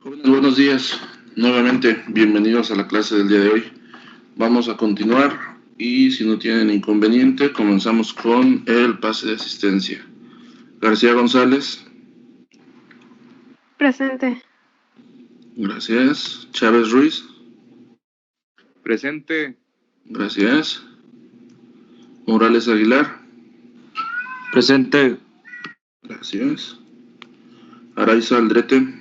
Jóvenes, buenos días. Nuevamente, bienvenidos a la clase del día de hoy. Vamos a continuar y si no tienen inconveniente, comenzamos con el pase de asistencia. García González. Presente. Gracias. Chávez Ruiz. Presente. Gracias. Morales Aguilar. Presente. Gracias. Araiza Aldrete.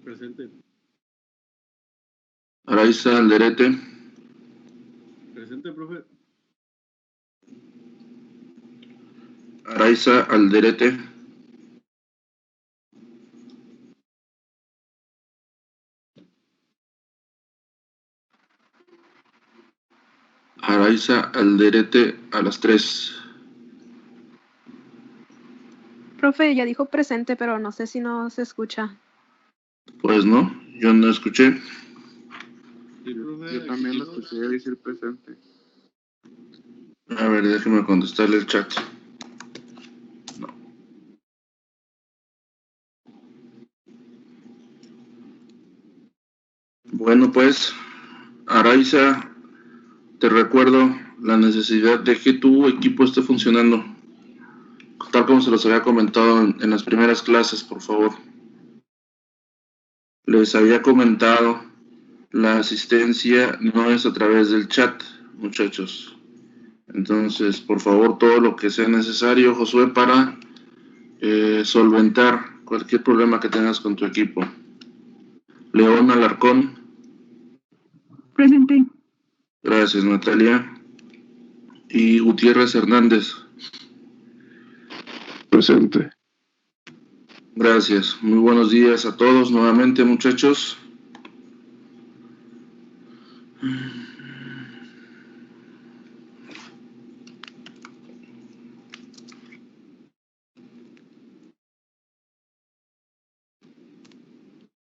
Presente. Araiza Alderete. Presente, profe. Araiza Alderete. Araiza Alderete a las 3. Profe, ya dijo presente, pero no sé si no se escucha. Pues no, yo no escuché. Sí, profe, Yo también lo escuché decir presente. A ver, déjeme contestarle el chat. No. Bueno, pues, Araiza, te recuerdo la necesidad de que tu equipo esté funcionando, tal como se los había comentado en las primeras clases, por favor. Les había comentado, la asistencia no es a través del chat, muchachos. Entonces, por favor, todo lo que sea necesario, Josué, para solventar cualquier problema que tengas con tu equipo. León Alarcón. Presente. Gracias, Natalia. Y Gutiérrez Hernández. Presente. Gracias. Muy buenos días a todos nuevamente, muchachos.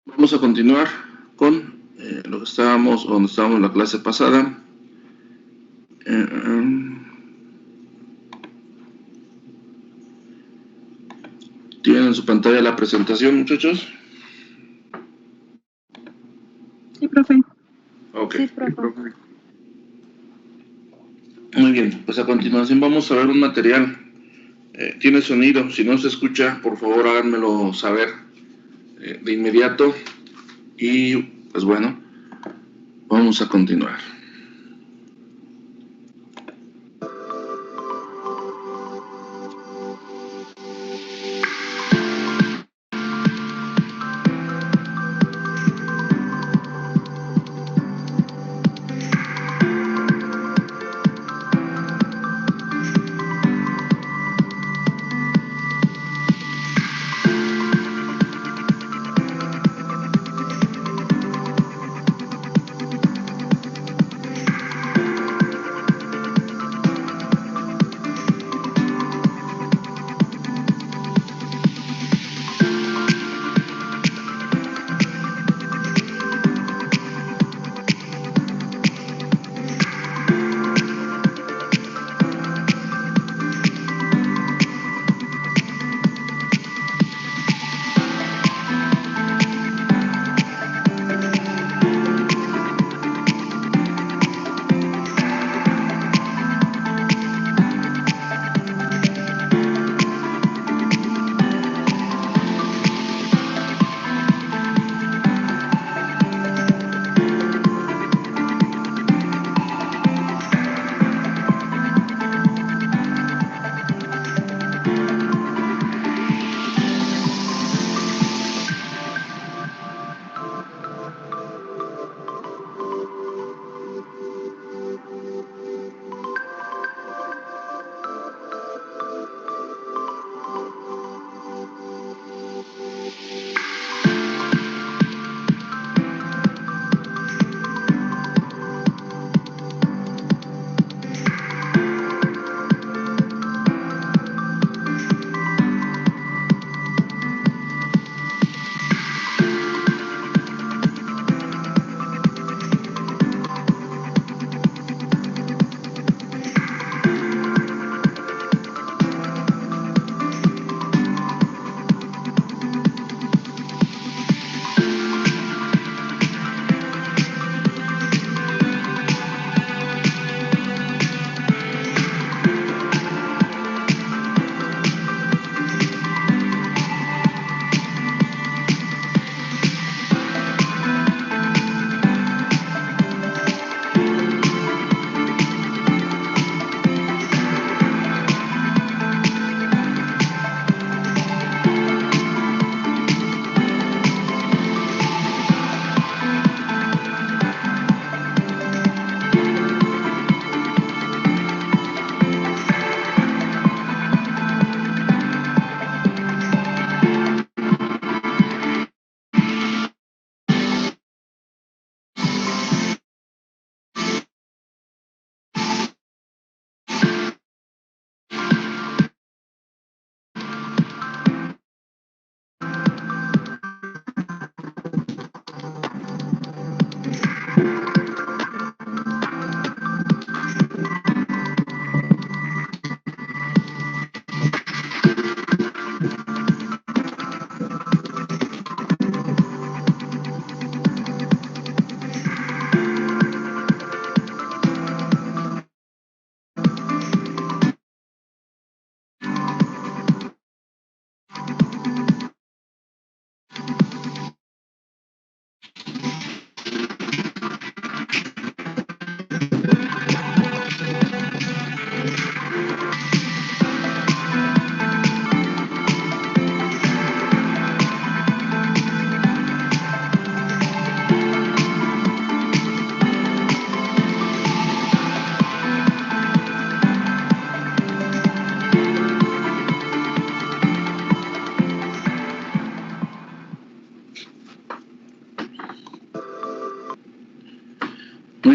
Vamos a continuar con lo que estábamos, donde estábamos en la clase pasada. ¿Tienen en su pantalla la presentación, muchachos? Sí, profe. Ok. Sí, profe. Muy bien, pues a continuación vamos a ver un material. Tiene sonido, si no se escucha, por favor háganmelo saber de inmediato. Y pues bueno, vamos a continuar.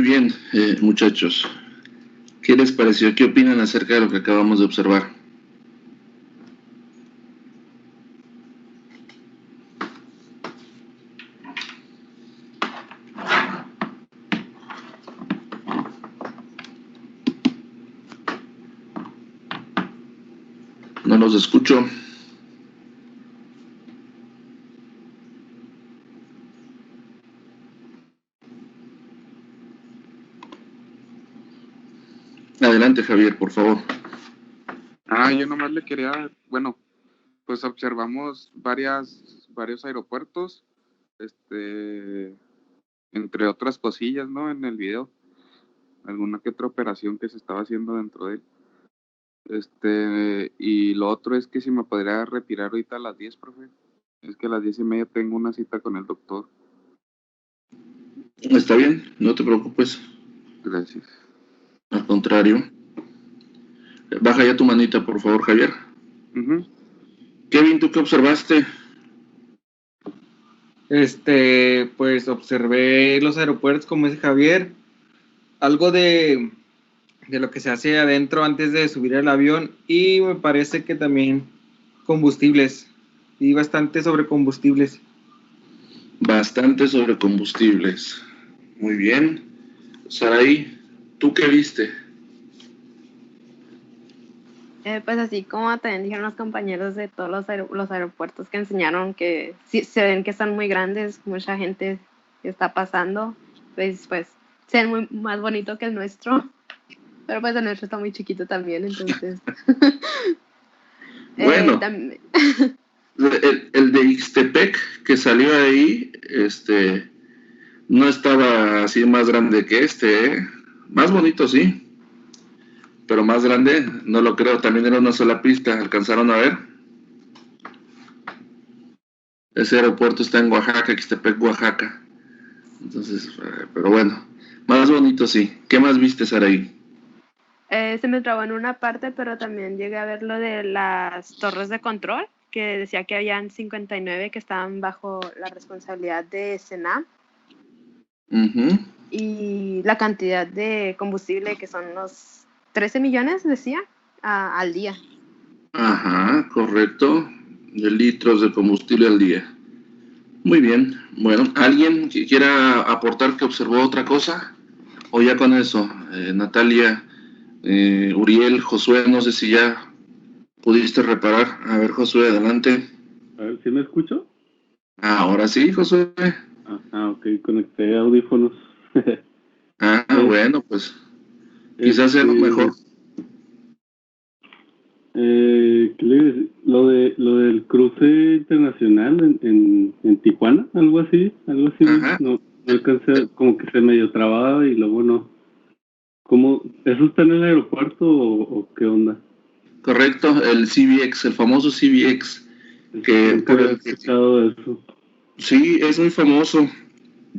bien, muchachos. ¿Qué les pareció? ¿Qué opinan acerca de lo que acabamos de observar? No los escucho. Adelante, Javier, por favor. Yo nomás le quería, bueno, pues observamos varios aeropuertos, entre otras cosillas, ¿no? En el video, alguna que otra operación que se estaba haciendo dentro de él. Y lo otro es que si me podría retirar ahorita a las 10, profe. Es que a las 10:30 tengo una cita con el doctor. Está bien, no te preocupes. Gracias. Al contrario. Baja ya tu manita, por favor, Javier. Uh-huh. Kevin, ¿tú qué observaste? Pues observé los aeropuertos, como dice Javier, algo de lo que se hace adentro antes de subir al avión, y me parece que también combustibles, y bastante sobre combustibles. Bastante sobre combustibles. Muy bien. Saraí, ¿tú qué viste? Pues así como también dijeron los compañeros de todos los aeropuertos que enseñaron que sí, se ven que están muy grandes, mucha gente que está pasando, pues se ven más bonito que el nuestro, pero pues el nuestro está muy chiquito también, entonces. Bueno, el de Ixtepec que salió ahí, no estaba así más grande que más bonito sí, pero más grande no lo creo. También era una sola pista. ¿Alcanzaron a ver? Ese aeropuerto está en Oaxaca, Ixtepec, Oaxaca. Entonces, pero bueno, más bonito sí. ¿Qué más viste, Saraí? Se me trabó en una parte, pero también llegué a ver lo de las torres de control, que decía que habían 59 que estaban bajo la responsabilidad de Senam. Uh-huh. Y la cantidad de combustible, que son los 13 millones, decía, al día. Ajá, correcto. De litros de combustible al día. Muy bien. Bueno, ¿alguien que quiera aportar que observó otra cosa? O ya con eso, Natalia, Uriel, Josué, no sé si ya pudiste reparar. A ver, Josué, adelante. A ver, ¿sí me escucho? Ahora sí, Josué. Ok, conecté audífonos. Bueno, pues quizás sea lo mejor. ¿Qué le iba a decir? Lo del cruce internacional en Tijuana, algo así. Ajá. No alcancé, como que se medio trababa y luego no. ¿Cómo? ¿Eso está en el aeropuerto o qué onda? Correcto, el CBX, el famoso CBX. Nunca había escuchado de eso. Sí, es muy famoso.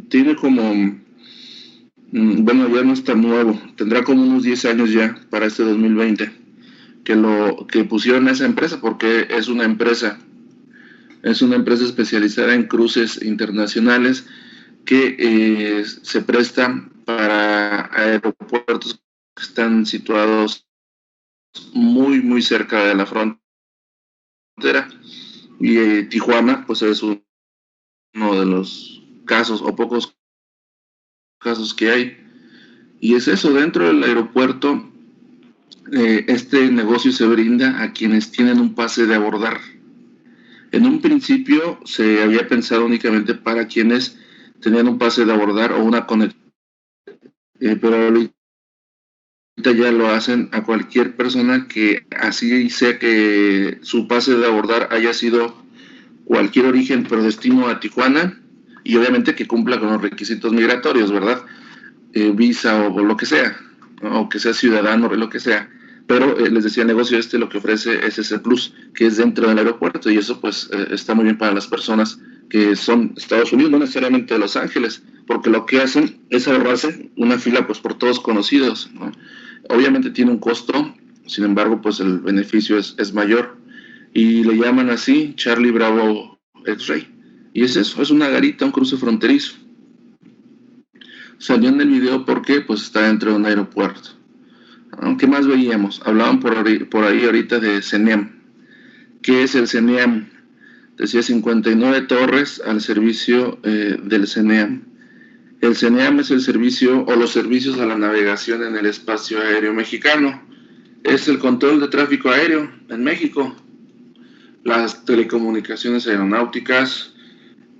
Tiene como, bueno, ya no está nuevo. Tendrá como unos 10 años ya para este 2020 que pusieron esa empresa, porque es una empresa especializada en cruces internacionales que se presta para aeropuertos que están situados muy muy cerca de la frontera, y Tijuana pues es uno de los casos o pocos casos que hay, y es eso. Dentro del aeropuerto este negocio se brinda a quienes tienen un pase de abordar. En un principio se había pensado únicamente para quienes tenían un pase de abordar o una conexión, pero ahorita ya lo hacen a cualquier persona que así sea que su pase de abordar haya sido cualquier origen pero destino a Tijuana, y obviamente que cumpla con los requisitos migratorios, ¿verdad? Visa o lo que sea, o que sea ciudadano o lo que sea. Pero les decía, el negocio lo que ofrece es ese plus, que es dentro del aeropuerto, y eso pues está muy bien para las personas que son de Estados Unidos, no necesariamente de Los Ángeles, porque lo que hacen es ahorrarse una fila pues por todos conocidos, ¿no? Obviamente tiene un costo, sin embargo pues el beneficio es mayor, y le llaman así Charlie Bravo X-Ray, y es eso, es una garita, un cruce fronterizo. Salió en el video porque pues está dentro de un aeropuerto. ¿Qué más veíamos? Hablaban por ahí ahorita de CENEAM. ¿Qué es el CENEAM? Decía 59 torres al servicio del CENEAM. El CENEAM es el servicio o los servicios a la navegación en el espacio aéreo mexicano. Es el control de tráfico aéreo en México, las telecomunicaciones aeronáuticas,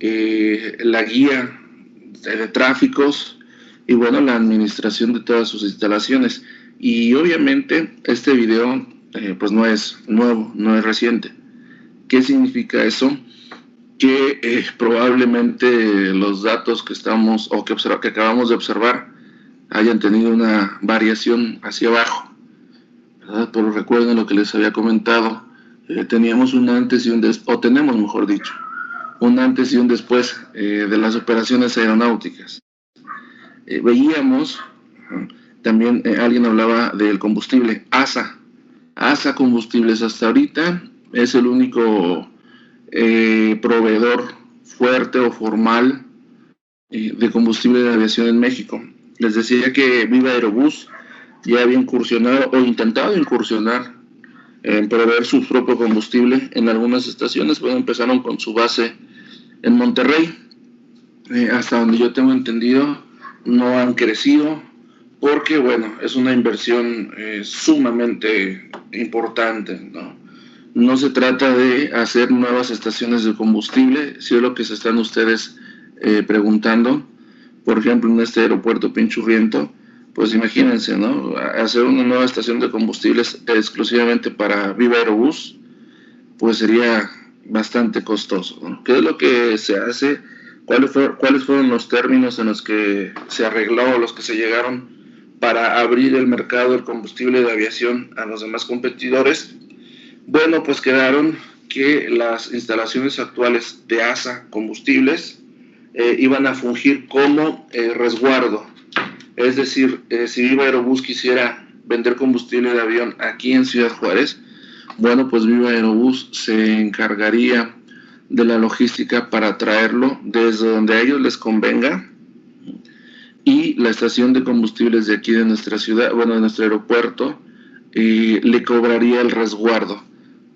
la guía de tráficos y bueno, la administración de todas sus instalaciones. Y obviamente este video pues no es nuevo, no es reciente. ¿Qué significa eso? Que probablemente los datos que estamos o que acabamos de observar hayan tenido una variación hacia abajo, ¿verdad? Pero recuerden lo que les había comentado, teníamos un antes y un después, o tenemos mejor dicho, un antes y un después de las operaciones aeronáuticas. Veíamos, también alguien hablaba del combustible, ASA Combustibles hasta ahorita es el único proveedor fuerte o formal de combustible de aviación en México. Les decía que Viva Aerobús ya había incursionado o intentado incursionar en proveer su propio combustible en algunas estaciones. Bueno, empezaron con su base en Monterrey. Hasta donde yo tengo entendido, no han crecido porque, bueno, es una inversión sumamente importante, ¿no? No se trata de hacer nuevas estaciones de combustible, si es lo que se están ustedes preguntando. Por ejemplo, en este aeropuerto Pinchurriento, pues imagínense, ¿no? Hacer una nueva estación de combustibles exclusivamente para Viva Aerobús, pues sería bastante costoso, ¿no? ¿Qué es lo que se hace? ¿Cuáles fueron los términos en los que se arregló, los que se llegaron para abrir el mercado del combustible de aviación a los demás competidores? Bueno, pues quedaron que las instalaciones actuales de ASA Combustibles iban a fungir como resguardo. Es decir, si Viva Aerobús quisiera vender combustible de avión aquí en Ciudad Juárez, bueno, pues Viva Aerobús se encargaría de la logística para traerlo desde donde a ellos les convenga, y la estación de combustibles de aquí de nuestra ciudad, bueno, de nuestro aeropuerto, le cobraría el resguardo.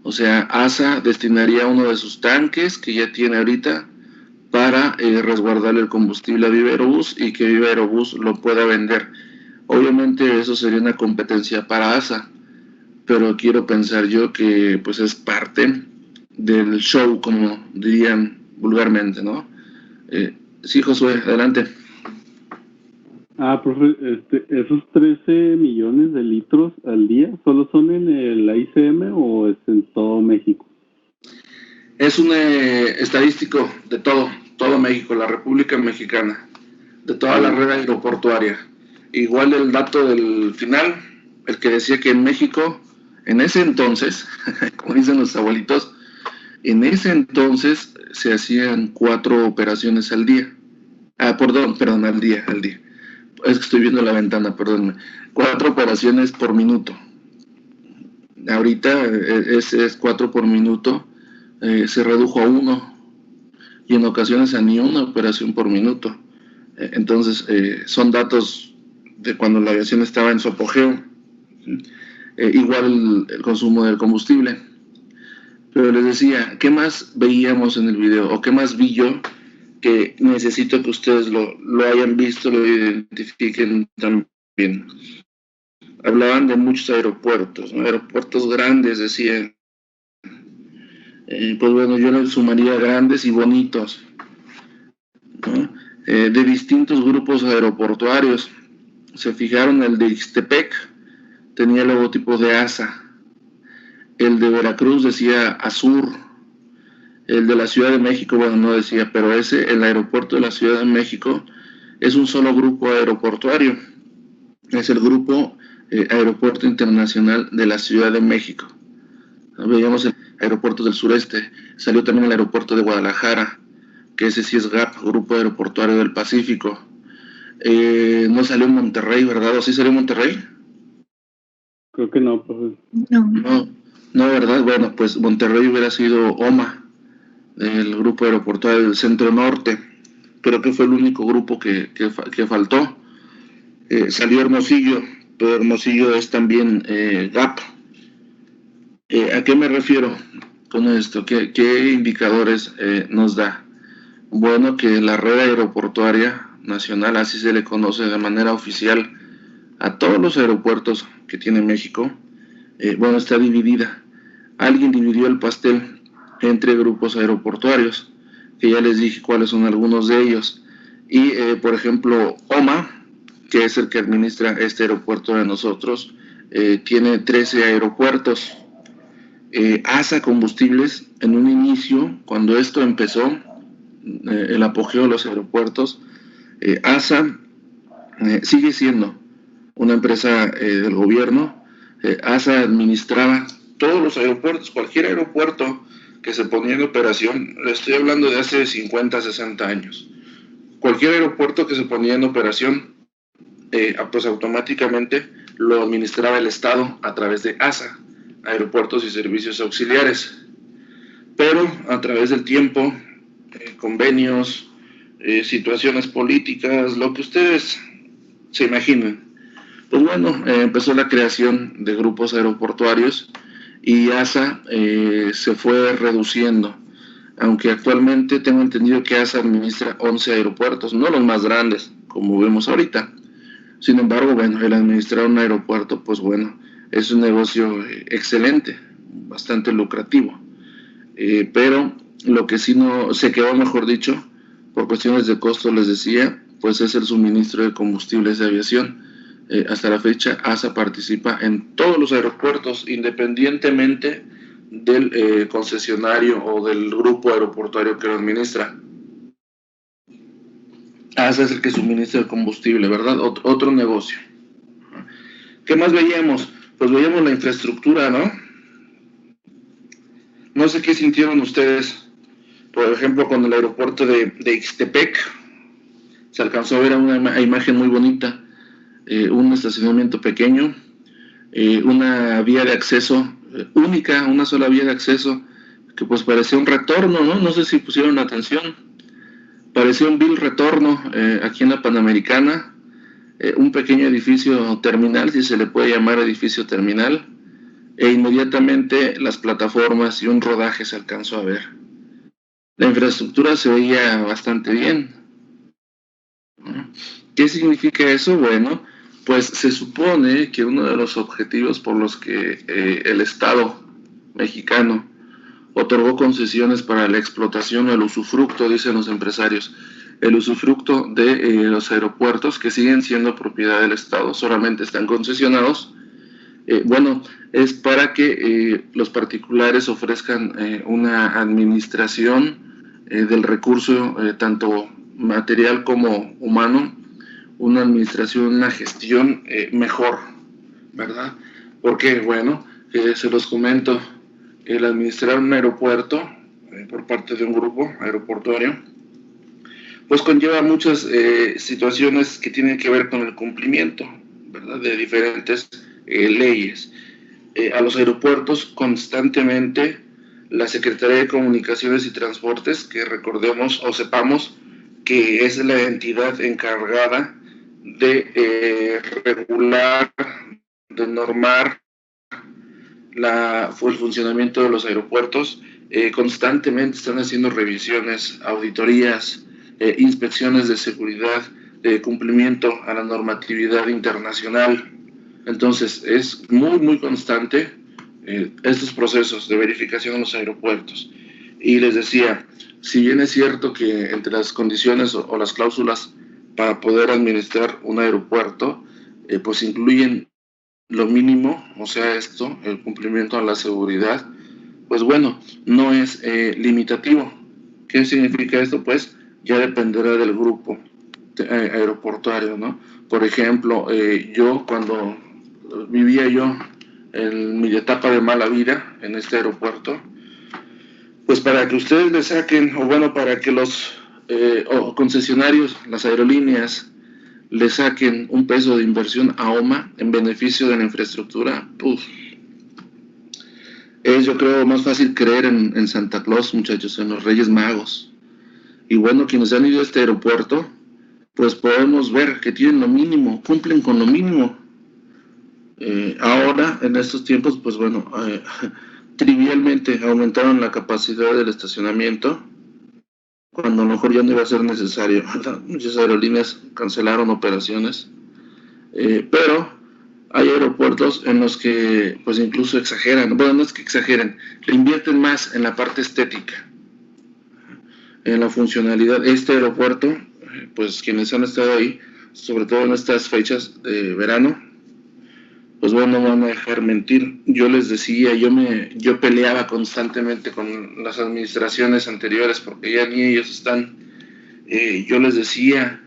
O sea, ASA destinaría uno de sus tanques que ya tiene ahorita para resguardar el combustible a Viva Aerobús y que Viva Aerobús lo pueda vender. Obviamente eso sería una competencia para ASA, pero quiero pensar yo que pues es parte del show, como dirían vulgarmente, ¿no? Sí, Josué, adelante. Profe, ¿esos 13 millones de litros al día solo son en el AICM o es en todo México? Es un estadístico de todo México, la República Mexicana, de toda la red aeroportuaria. Igual el dato del final, el que decía que en México, en ese entonces, como dicen los abuelitos, en ese entonces se hacían 4 operaciones al día. Perdón, al día. Es que estoy viendo la ventana, perdónme. 4 operaciones por minuto. Ahorita es 4 por minuto, se redujo a 1 y en ocasiones a ni una operación por minuto. Entonces, son datos de cuando la aviación estaba en su apogeo. Igual el consumo del combustible. Pero les decía, ¿qué más veíamos en el video? ¿O qué más vi yo? Que necesito que ustedes lo hayan visto, lo identifiquen también. Hablaban de muchos aeropuertos, ¿no? Aeropuertos grandes, decían. Pues bueno, yo les sumaría grandes y bonitos, ¿no? De distintos grupos aeroportuarios. Se fijaron, el de Ixtepec tenía el logotipo de ASA. El de Veracruz decía Azur. El de la Ciudad de México, bueno, no decía, pero el aeropuerto de la Ciudad de México es un solo grupo aeroportuario. Es el grupo Aeropuerto Internacional de la Ciudad de México. Veíamos el aeropuerto del sureste, salió también el aeropuerto de Guadalajara, que ese sí es GAP, Grupo Aeroportuario del Pacífico. No salió en Monterrey, ¿verdad? ¿O sí salió en Monterrey? Creo que no, profe. No, ¿verdad? Bueno, pues Monterrey hubiera sido OMA, el Grupo Aeroportuario del Centro Norte. Creo que fue el único grupo que faltó. Salió Hermosillo, pero Hermosillo es también GAP. ¿A qué me refiero con esto? ¿Qué indicadores nos da? Bueno, que la red aeroportuaria nacional, así se le conoce de manera oficial a todos los aeropuertos que tiene México, bueno, está dividida. Alguien dividió el pastel entre grupos aeroportuarios, que ya les dije cuáles son algunos de ellos. Y, por ejemplo, OMA, que es el que administra este aeropuerto de nosotros, tiene 13 aeropuertos. ASA Combustibles, en un inicio, cuando esto empezó, el apogeo de los aeropuertos, ASA sigue siendo una empresa del gobierno. ASA administraba todos los aeropuertos, cualquier aeropuerto que se ponía en operación, le estoy hablando de hace 50, 60 años. Cualquier aeropuerto que se ponía en operación, pues automáticamente lo administraba el Estado a través de ASA, Aeropuertos y Servicios Auxiliares. Pero a través del tiempo, convenios, situaciones políticas, lo que ustedes se imaginen, pues bueno, empezó la creación de grupos aeroportuarios y ASA se fue reduciendo, aunque actualmente tengo entendido que ASA administra 11 aeropuertos, no los más grandes, como vemos ahorita. Sin embargo, bueno, el administrar un aeropuerto, pues bueno, es un negocio excelente, bastante lucrativo. Pero lo que sí no se quedó, mejor dicho, por cuestiones de costo, les decía, pues es el suministro de combustibles de aviación. Hasta la fecha, ASA participa en todos los aeropuertos, independientemente del concesionario o del grupo aeroportuario que lo administra. ASA es el que suministra el combustible, ¿verdad? Otro negocio. ¿Qué más veíamos? Pues veíamos la infraestructura, ¿no? No sé qué sintieron ustedes, por ejemplo, con el aeropuerto de Ixtepec. Se alcanzó a ver una imagen muy bonita, un estacionamiento pequeño, una vía de acceso única, una sola vía de acceso, que pues parecía un retorno, ¿no? No sé si pusieron atención. Parecía un vil retorno aquí en la Panamericana, un pequeño edificio terminal, si se le puede llamar edificio terminal, e inmediatamente las plataformas y un rodaje se alcanzó a ver. La infraestructura se veía bastante bien. ¿Qué significa eso? Bueno, pues se supone que uno de los objetivos por los que el Estado mexicano otorgó concesiones para la explotación o el usufructo, dicen los empresarios, el usufructo de los aeropuertos que siguen siendo propiedad del Estado, solamente están concesionados, bueno, es para que los particulares ofrezcan una administración del recurso, tanto material como humano, una administración, una gestión mejor, ¿verdad? Porque, bueno, se los comento, el administrar un aeropuerto por parte de un grupo aeroportuario, pues conlleva muchas situaciones que tienen que ver con el cumplimiento, ¿verdad?, de diferentes leyes. A los aeropuertos constantemente la Secretaría de Comunicaciones y Transportes, que recordemos o sepamos que es la entidad encargada de regular, de normar el funcionamiento de los aeropuertos, constantemente están haciendo revisiones, auditorías, inspecciones de seguridad, de cumplimiento a la normatividad internacional. Entonces es muy, muy constante estos procesos de verificación en los aeropuertos. Y les decía, si bien es cierto que entre las condiciones o las cláusulas para poder administrar un aeropuerto, pues incluyen lo mínimo, o sea, esto, el cumplimiento a la seguridad, pues bueno, no es limitativo. ¿Qué significa esto? Pues ya dependerá del grupo aeroportuario, ¿no? Por ejemplo, yo cuando vivía yo en mi etapa de mala vida en este aeropuerto, pues para que ustedes le saquen, o bueno, para que los concesionarios, las aerolíneas, le saquen un peso de inversión a OMA en beneficio de la infraestructura, es, yo creo, más fácil creer en Santa Claus, muchachos, en los Reyes Magos. Y bueno, quienes han ido a este aeropuerto, pues podemos ver que tienen lo mínimo, cumplen con lo mínimo. Ahora, en estos tiempos, pues bueno, trivialmente aumentaron la capacidad del estacionamiento, cuando a lo mejor ya no iba a ser necesario, ¿verdad? Muchas aerolíneas cancelaron operaciones, pero hay aeropuertos en los que pues incluso exageran, bueno, no es que exageren, le invierten más en la parte estética, en la funcionalidad. Este aeropuerto, pues quienes han estado ahí, sobre todo en estas fechas de verano, pues bueno, no van a dejar mentir. Yo les decía, yo peleaba constantemente con las administraciones anteriores, porque ya ni ellos están. Yo les decía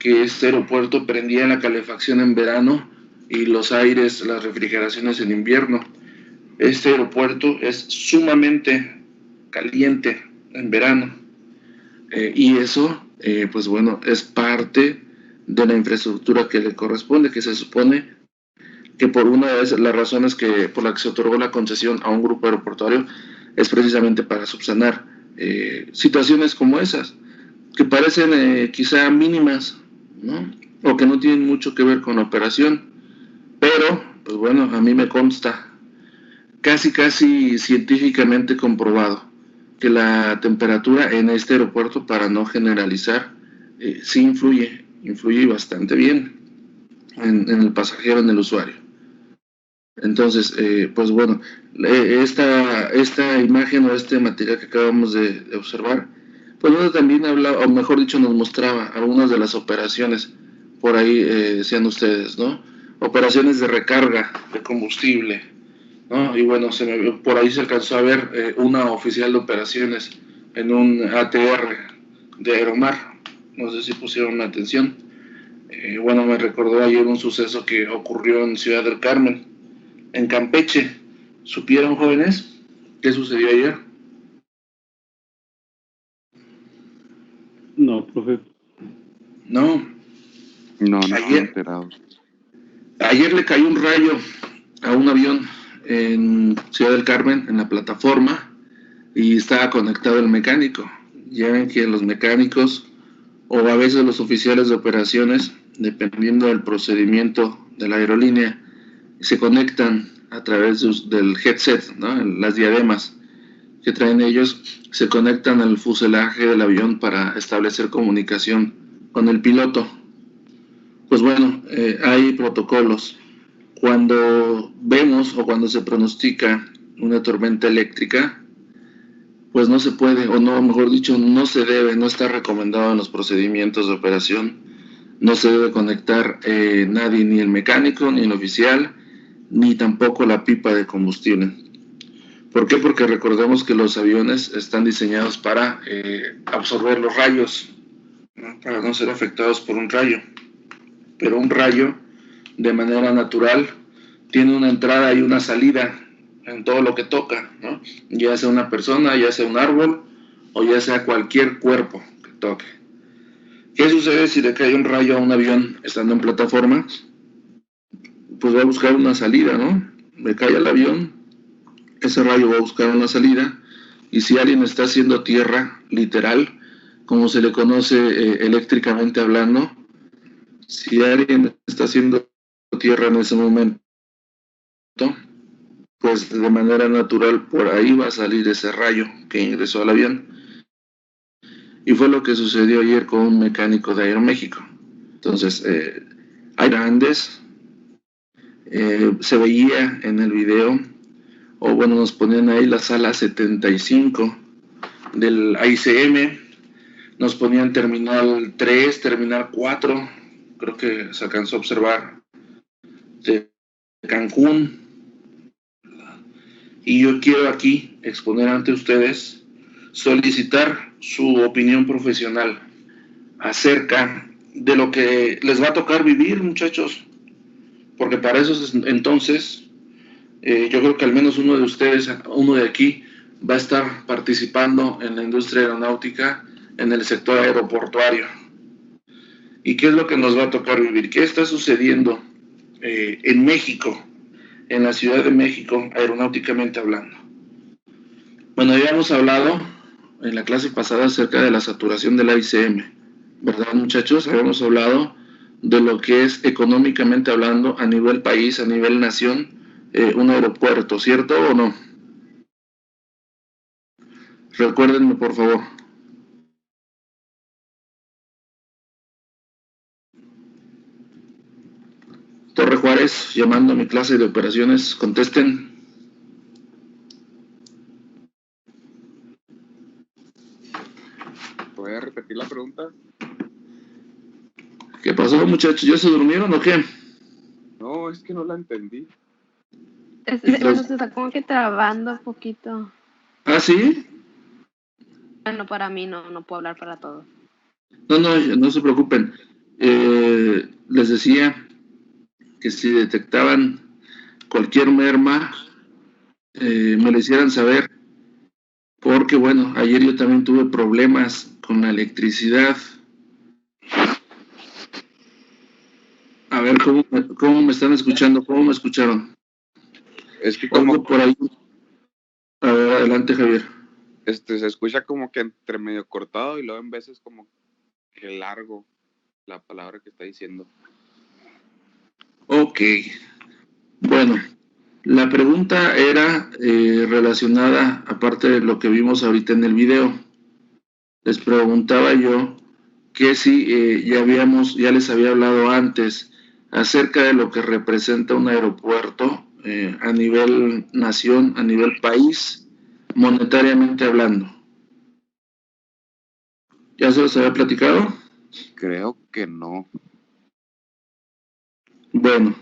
que este aeropuerto prendía la calefacción en verano y los aires, las refrigeraciones en invierno. Este aeropuerto es sumamente caliente en verano. Y eso, pues bueno, es parte de la infraestructura que le corresponde, que se supone que por una de las razones por la que se otorgó la concesión a un grupo aeroportuario es precisamente para subsanar situaciones como esas, que parecen quizá mínimas, ¿no? O que no tienen mucho que ver con la operación, pero, pues bueno, a mí me consta, casi científicamente comprobado, que la temperatura en este aeropuerto, para no generalizar, sí influye bastante bien en el pasajero, en el usuario. Entonces, pues bueno, esta imagen o este material que acabamos de observar, pues bueno, también habla, o mejor dicho, nos mostraba algunas de las operaciones, por ahí decían ustedes, ¿no? Operaciones de recarga de combustible, ¿no? Y bueno, por ahí se alcanzó a ver una oficial de operaciones en un ATR de Aeromar, no sé si pusieron atención. Bueno, me recordó ayer un suceso que ocurrió en Ciudad del Carmen, en Campeche. ¿Supieron, jóvenes, qué sucedió ayer? No, profe. No. No estoy Ayer, enterado. ayer le cayó un rayo a un avión en Ciudad del Carmen, en la plataforma, y estaba conectado el mecánico. Ya ven que los mecánicos, o a veces los oficiales de operaciones, dependiendo del procedimiento de la aerolínea, se conectan a través del headset, ¿no? Las diademas que traen ellos, se conectan al fuselaje del avión para establecer comunicación con el piloto. Pues bueno, hay protocolos. Cuando vemos o cuando se pronostica una tormenta eléctrica, pues no se puede, o no, mejor dicho, no se debe, no está recomendado en los procedimientos de operación, no se debe conectar nadie, ni el mecánico, ni el oficial, ni tampoco la pipa de combustible. ¿Por qué? Porque recordemos que los aviones están diseñados para absorber los rayos, ¿no? Para no ser afectados por un rayo. Pero un rayo, de manera natural, tiene una entrada y una salida en todo lo que toca, ¿no? Ya sea una persona, ya sea un árbol, o ya sea cualquier cuerpo que toque. ¿Qué sucede si le cae un rayo a un avión estando en plataforma? Pues va a buscar una salida, ¿no? Le cae al avión, ese rayo va a buscar una salida, y si alguien está haciendo tierra, literal, como se le conoce eléctricamente hablando, si alguien está haciendo tierra en ese momento, pues de manera natural por ahí va a salir ese rayo que ingresó al avión. Y fue lo que sucedió ayer con un mecánico de Aeroméxico. Entonces, hay grandes, se veía en el video, o bueno, nos ponían ahí la sala 75 del AICM, nos ponían terminal 3, terminal 4, creo que se alcanzó a observar, de Cancún. Y yo quiero aquí exponer ante ustedes, solicitar su opinión profesional acerca de lo que les va a tocar vivir, muchachos, porque para eso entonces yo creo que al menos uno de ustedes, uno de aquí, va a estar participando en la industria aeronáutica, en el sector aeroportuario. ¿Y qué es lo que nos va a tocar vivir? ¿Qué está sucediendo en México, en la Ciudad de México, aeronáuticamente hablando? Bueno, ya hemos hablado en la clase pasada acerca de la saturación del AICM, ¿verdad, muchachos? Habíamos hablado de lo que es económicamente hablando a nivel país, a nivel nación, un aeropuerto, ¿cierto o no? Recuérdenme, por favor. Torre Juárez, llamando a mi clase de operaciones, contesten. ¿Voy a repetir la pregunta? ¿Qué pasó, muchachos? ¿Ya se durmieron o qué? No, es que no la entendí. Bueno, se está como que trabando un poquito. ¿Ah, sí? Bueno, para mí no puedo hablar para todos. No se preocupen. Les decía que si detectaban cualquier merma, me lo hicieran saber, porque bueno, ayer yo también tuve problemas con la electricidad. A ver, ¿cómo me están escuchando? ¿Cómo me escucharon? Es que Oigo como por ahí. A ver, adelante, Javier. se escucha como que entre medio cortado y luego en veces como que largo la palabra que está diciendo. Ok. Bueno, la pregunta era relacionada, aparte de lo que vimos ahorita en el video. Les preguntaba yo que si ya les había hablado antes acerca de lo que representa un aeropuerto a nivel nación, a nivel país, monetariamente hablando. ¿Ya se los había platicado? Creo que no. Bueno,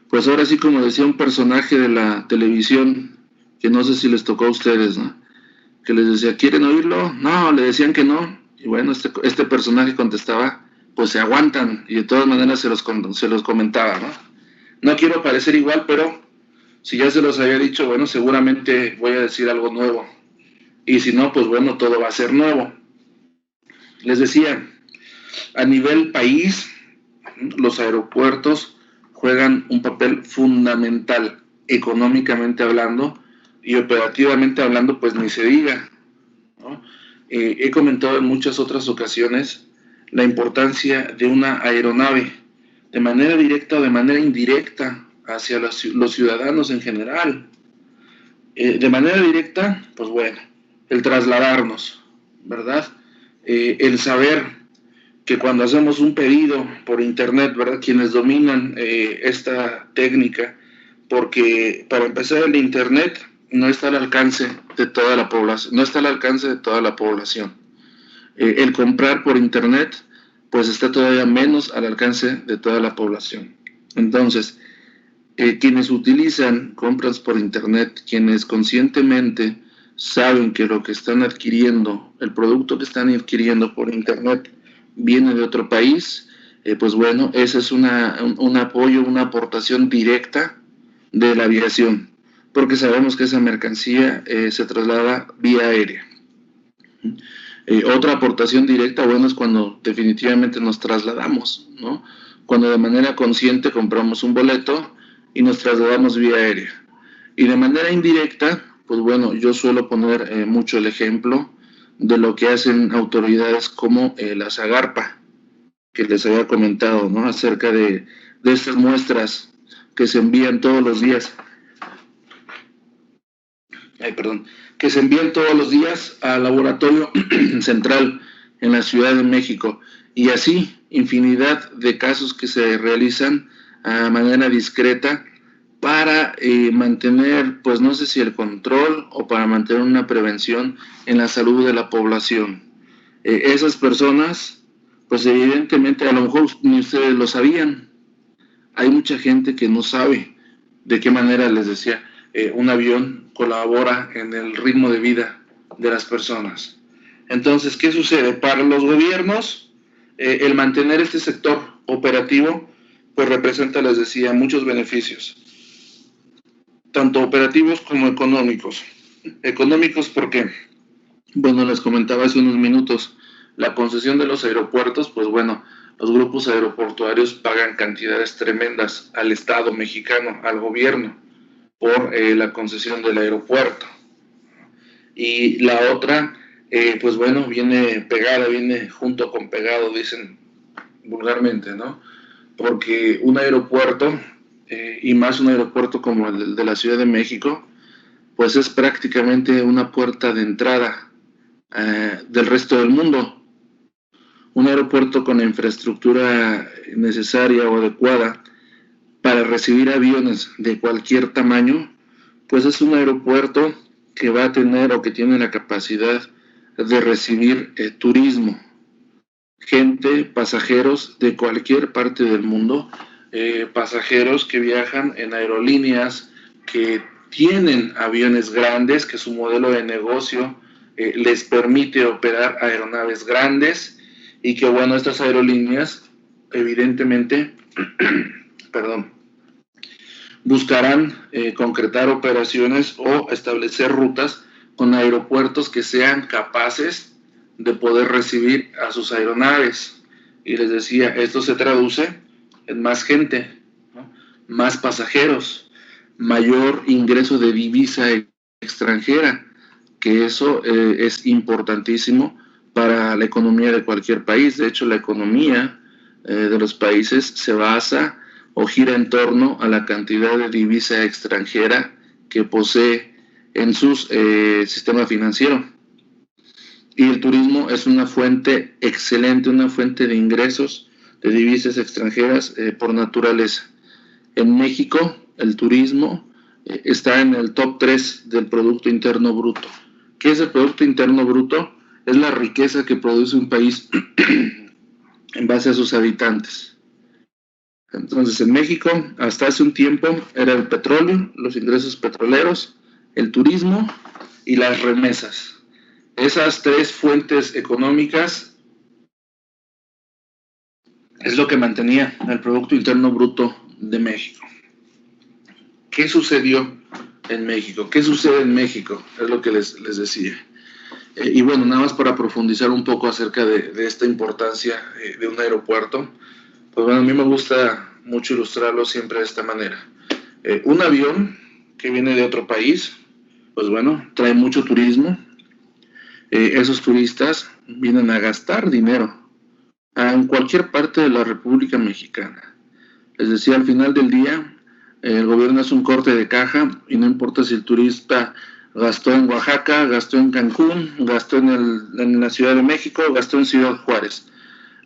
pues ahora sí, como decía un personaje de la televisión, que no sé si les tocó a ustedes, ¿no? Que les decía, ¿quieren oírlo? No, le decían que no. Y bueno, este personaje contestaba, pues se aguantan, y de todas maneras se los comentaba, ¿no? No quiero parecer igual, pero si ya se los había dicho, bueno, seguramente voy a decir algo nuevo. Y si no, pues bueno, todo va a ser nuevo. Les decía, a nivel país, los aeropuertos juegan un papel fundamental, económicamente hablando, y operativamente hablando, pues ni se diga, ¿no? He comentado en muchas otras ocasiones la importancia de una aeronave, de manera directa o de manera indirecta, hacia los ciudadanos en general. De manera directa, pues bueno, el trasladarnos, ¿verdad? El saber que cuando hacemos un pedido por internet, ¿verdad? Quienes dominan esta técnica, porque para empezar el internet no está al alcance de toda la población, no está al alcance de toda la población. El comprar por internet, pues está todavía menos al alcance de toda la población. Entonces, quienes utilizan compras por internet, quienes conscientemente saben que lo que están adquiriendo, el producto que están adquiriendo por internet, viene de otro país, pues bueno, ese es un apoyo, una aportación directa de la aviación, porque sabemos que esa mercancía se traslada vía aérea. Otra aportación directa, bueno, es cuando definitivamente nos trasladamos, ¿no? Cuando de manera consciente compramos un boleto y nos trasladamos vía aérea. Y de manera indirecta, pues bueno, yo suelo poner mucho el ejemplo de lo que hacen autoridades como la Zagarpa, que les había comentado, ¿no? Acerca de estas muestras que se envían todos los días. Que se envían todos los días al laboratorio central en la Ciudad de México. Y así, infinidad de casos que se realizan a manera discreta para mantener, pues no sé si el control o para mantener una prevención en la salud de la población. Esas personas, pues evidentemente, a lo mejor ni ustedes lo sabían. Hay mucha gente que no sabe de qué manera, les decía, un avión colabora en el ritmo de vida de las personas. Entonces, ¿qué sucede? Para los gobiernos, el mantener este sector operativo, pues representa, les decía, muchos beneficios, tanto operativos como económicos. Económicos porque, bueno, les comentaba hace unos minutos, la concesión de los aeropuertos, pues bueno, los grupos aeroportuarios pagan cantidades tremendas al Estado mexicano, al gobierno, por la concesión del aeropuerto. Y la otra pues bueno, viene pegada, viene junto con pegado, dicen vulgarmente, ¿no? Porque un aeropuerto, y más un aeropuerto como el de la Ciudad de México, pues es prácticamente una puerta de entrada del resto del mundo. Un aeropuerto con la infraestructura necesaria o adecuada para recibir aviones de cualquier tamaño, pues es un aeropuerto que va a tener o que tiene la capacidad de recibir turismo, gente, pasajeros de cualquier parte del mundo, pasajeros que viajan en aerolíneas que tienen aviones grandes, que su modelo de negocio les permite operar aeronaves grandes y que, bueno, estas aerolíneas evidentemente buscarán concretar operaciones o establecer rutas con aeropuertos que sean capaces de poder recibir a sus aeronaves. Y les decía, esto se traduce en más gente, ¿no? Más pasajeros, mayor ingreso de divisa extranjera, que eso es importantísimo para la economía de cualquier país. De hecho, la economía de los países se basa o gira en torno a la cantidad de divisa extranjera que posee en su sistema financiero. Y el turismo es una fuente excelente, una fuente de ingresos de divisas extranjeras por naturaleza. En México, el turismo está en el top 3 del Producto Interno Bruto. ¿Qué es el Producto Interno Bruto? Es la riqueza que produce un país en base a sus habitantes. Entonces, en México, hasta hace un tiempo, era el petróleo, los ingresos petroleros, el turismo y las remesas. Esas tres fuentes económicas es lo que mantenía el Producto Interno Bruto de México. ¿Qué sucedió en México? ¿Qué sucede en México? Es lo que les decía. Y bueno, nada más para profundizar un poco acerca de esta importancia de un aeropuerto, pues bueno, a mí me gusta mucho ilustrarlo siempre de esta manera. Un avión que viene de otro país, pues bueno, trae mucho turismo. Esos turistas vienen a gastar dinero en cualquier parte de la República Mexicana. Les decía, al final del día, el gobierno hace un corte de caja y no importa si el turista gastó en Oaxaca, gastó en Cancún, gastó en la Ciudad de México, gastó en Ciudad Juárez.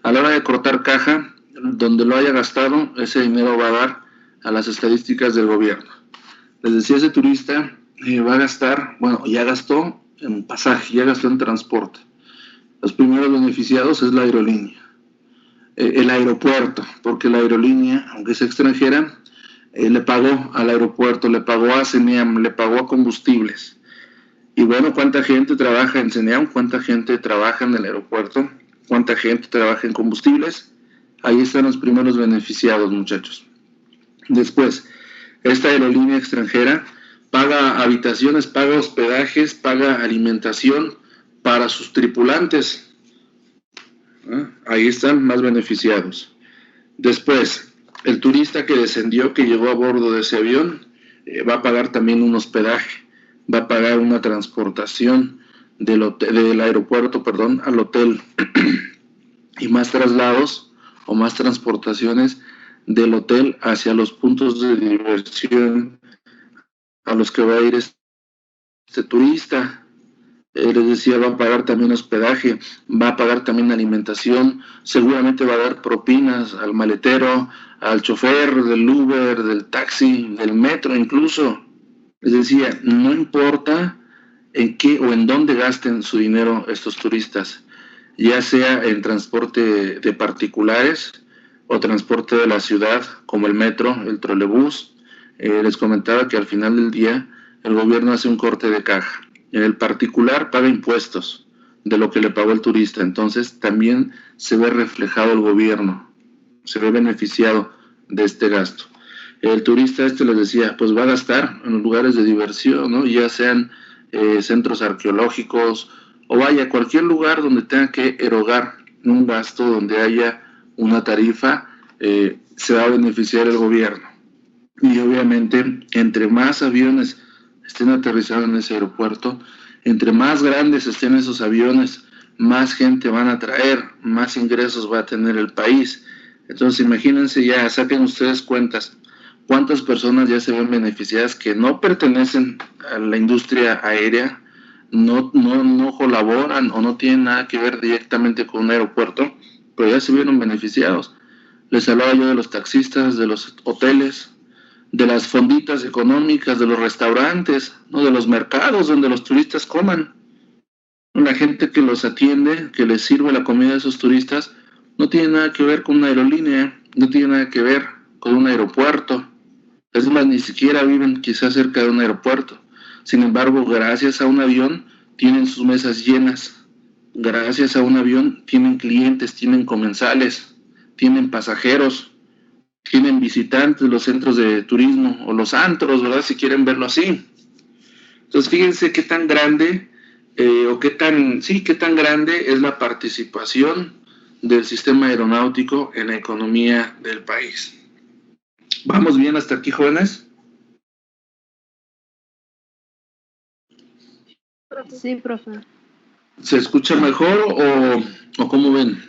A la hora de cortar caja, donde lo haya gastado, ese dinero va a dar a las estadísticas del gobierno. Les decía, ese turista va a gastar, bueno, ya gastó en pasaje, ya gastó en transporte. Los primeros beneficiados es la aerolínea, el aeropuerto, porque la aerolínea, aunque es extranjera, le pagó al aeropuerto, le pagó a CENEAM, le pagó a combustibles. Y bueno, ¿cuánta gente trabaja en CENEAM? ¿Cuánta gente trabaja en el aeropuerto? ¿Cuánta gente trabaja en combustibles? Ahí están los primeros beneficiados, muchachos. Después, esta aerolínea extranjera paga habitaciones, paga hospedajes, paga alimentación para sus tripulantes. Ahí están más beneficiados. Después, el turista que descendió, que llegó a bordo de ese avión, va a pagar también un hospedaje, va a pagar una transportación del aeropuerto, al hotel, y más traslados o más transportaciones del hotel hacia los puntos de diversión a los que va a ir este turista. Les decía, va a pagar también hospedaje, va a pagar también alimentación, seguramente va a dar propinas al maletero, al chofer del Uber, del taxi, del metro incluso. Les decía, no importa en qué o en dónde gasten su dinero estos turistas, ya sea en transporte de particulares o transporte de la ciudad, como el metro, el trolebús. Les comentaba que al final del día el gobierno hace un corte de caja. En el particular paga impuestos de lo que le pagó el turista, entonces también se ve reflejado el gobierno, se ve beneficiado de este gasto. El turista les decía, pues va a gastar en los lugares de diversión, ¿no? Ya sean centros arqueológicos o vaya, cualquier lugar donde tenga que erogar un gasto, donde haya una tarifa, se va a beneficiar el gobierno. Y obviamente, entre más aviones estén aterrizados en ese aeropuerto. Entre más grandes estén esos aviones, más gente van a traer, más ingresos va a tener el país. Entonces imagínense ya, saquen ustedes cuentas, cuántas personas ya se ven beneficiadas que no pertenecen a la industria aérea, no colaboran o no tienen nada que ver directamente con un aeropuerto, pero ya se vieron beneficiados. Les hablaba yo de los taxistas, de los hoteles, de las fonditas económicas, de los restaurantes, ¿no? De los mercados donde los turistas coman. La gente que los atiende, que les sirve la comida a esos turistas, no tiene nada que ver con una aerolínea, no tiene nada que ver con un aeropuerto. Es más, ni siquiera viven quizás cerca de un aeropuerto. Sin embargo, gracias a un avión tienen sus mesas llenas. Gracias a un avión tienen clientes, tienen comensales, tienen pasajeros, tienen visitantes de los centros de turismo o los antros, ¿verdad? Si quieren verlo así. Entonces, fíjense qué tan grande qué tan grande es la participación del sistema aeronáutico en la economía del país. ¿Vamos bien hasta aquí, jóvenes? Sí, profe. ¿Se escucha mejor o cómo ven?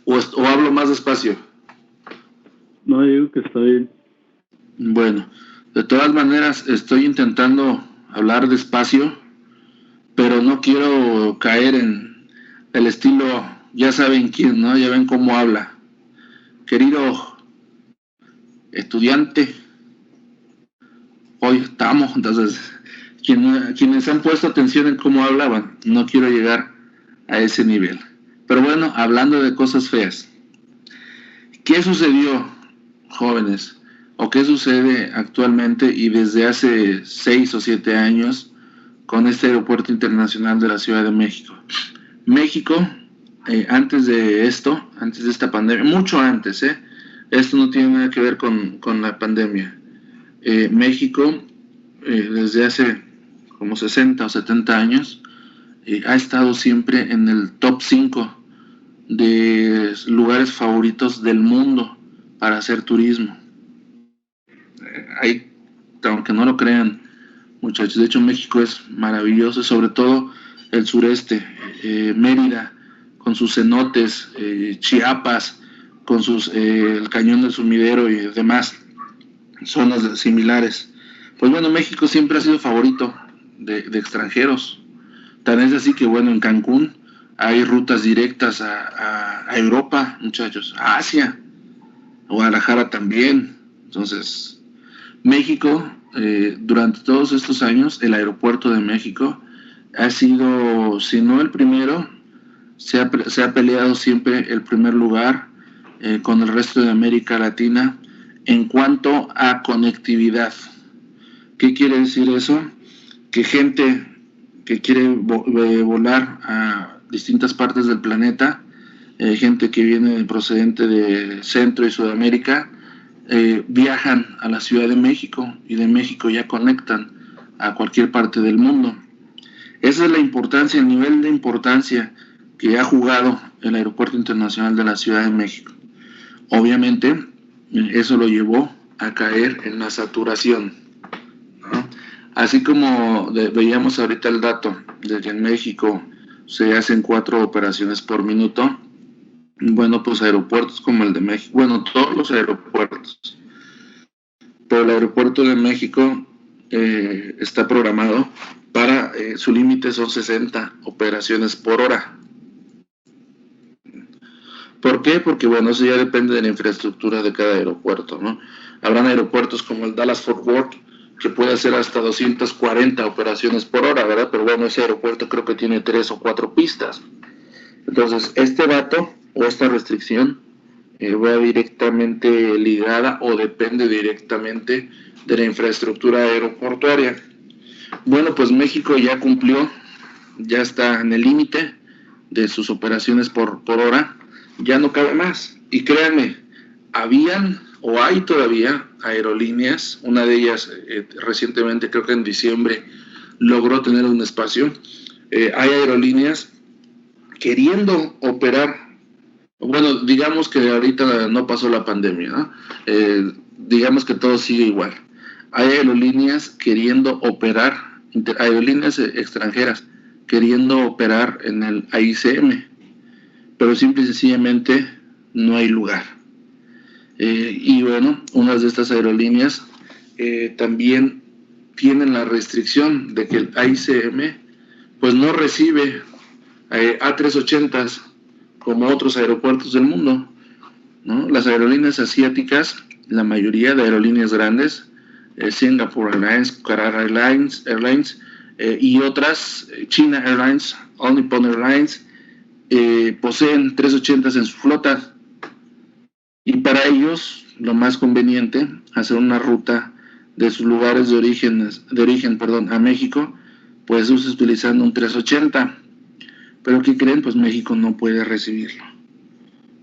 ¿O hablo más despacio? No, digo que está bien. Bueno, de todas maneras estoy intentando hablar despacio, pero no quiero caer en el estilo, ya saben quién, ¿no? Ya ven cómo habla. Querido estudiante, hoy estamos, entonces, quienes han puesto atención en cómo hablaban, no quiero llegar a ese nivel. Pero bueno, hablando de cosas feas, ¿qué sucedió, jóvenes? ¿O qué sucede actualmente y desde hace 6 o 7 años con este aeropuerto internacional de la Ciudad de México? México, antes de esta pandemia, mucho antes, esto no tiene nada que ver con la pandemia. México, desde hace como 60 o 70 años, ha estado siempre en el top 5 de lugares favoritos del mundo para hacer turismo. Aunque no lo crean, muchachos, de hecho México es maravilloso, sobre todo el sureste, Mérida, con sus cenotes, Chiapas, con el cañón del Sumidero y demás zonas similares. Pues bueno, México siempre ha sido favorito de extranjeros. Tan es así que bueno, en Cancún hay rutas directas a Europa, muchachos, a Asia, a Guadalajara también. Entonces, México, durante todos estos años, el aeropuerto de México ha sido, si no el primero, se ha peleado siempre el primer lugar con el resto de América Latina en cuanto a conectividad. ¿Qué quiere decir eso? Que gente que quiere volar a distintas partes del planeta, gente que viene procedente de Centro y Sudamérica, viajan a la Ciudad de México y de México ya conectan a cualquier parte del mundo. Esa es la importancia, el nivel de importancia que ha jugado el Aeropuerto Internacional de la Ciudad de México. Obviamente, eso lo llevó a caer en la saturación, ¿no? Así como veíamos ahorita el dato de que en México se hacen 4 operaciones por minuto. Bueno, pues aeropuertos como el de México, bueno, todos los aeropuertos, pero el aeropuerto de México está programado para, su límite son 60 operaciones por hora. ¿Por qué? Porque bueno, eso ya depende de la infraestructura de cada aeropuerto, ¿no? Habrán aeropuertos como el Dallas-Fort Worth que puede hacer hasta 240 operaciones por hora, ¿verdad? Pero bueno, ese aeropuerto creo que tiene 3 o 4 pistas. Entonces, este dato o esta restricción va directamente ligada o depende directamente de la infraestructura aeroportuaria. Bueno, pues México ya cumplió, ya está en el límite de sus operaciones por hora, ya no cabe más. Y créanme, habían o hay todavía aerolíneas, una de ellas recientemente, creo que en diciembre, logró tener un espacio. Hay aerolíneas queriendo operar, bueno, digamos que ahorita no pasó la pandemia, ¿no? Digamos que todo sigue igual. Hay aerolíneas queriendo operar aerolíneas extranjeras queriendo operar en el AICM, pero simple y sencillamente no hay lugar. Y bueno, unas de estas aerolíneas también tienen la restricción de que el AICM pues no recibe A380s como otros aeropuertos del mundo, ¿no? Las aerolíneas asiáticas, la mayoría de aerolíneas grandes, Singapore Airlines, Qatar Airlines y otras, China Airlines, All Nippon Airlines, poseen 380s en su flota, y para ellos lo más conveniente hacer una ruta de sus lugares de origen a México, pues es utilizando un 380. Pero ¿qué creen? Pues México no puede recibirlo.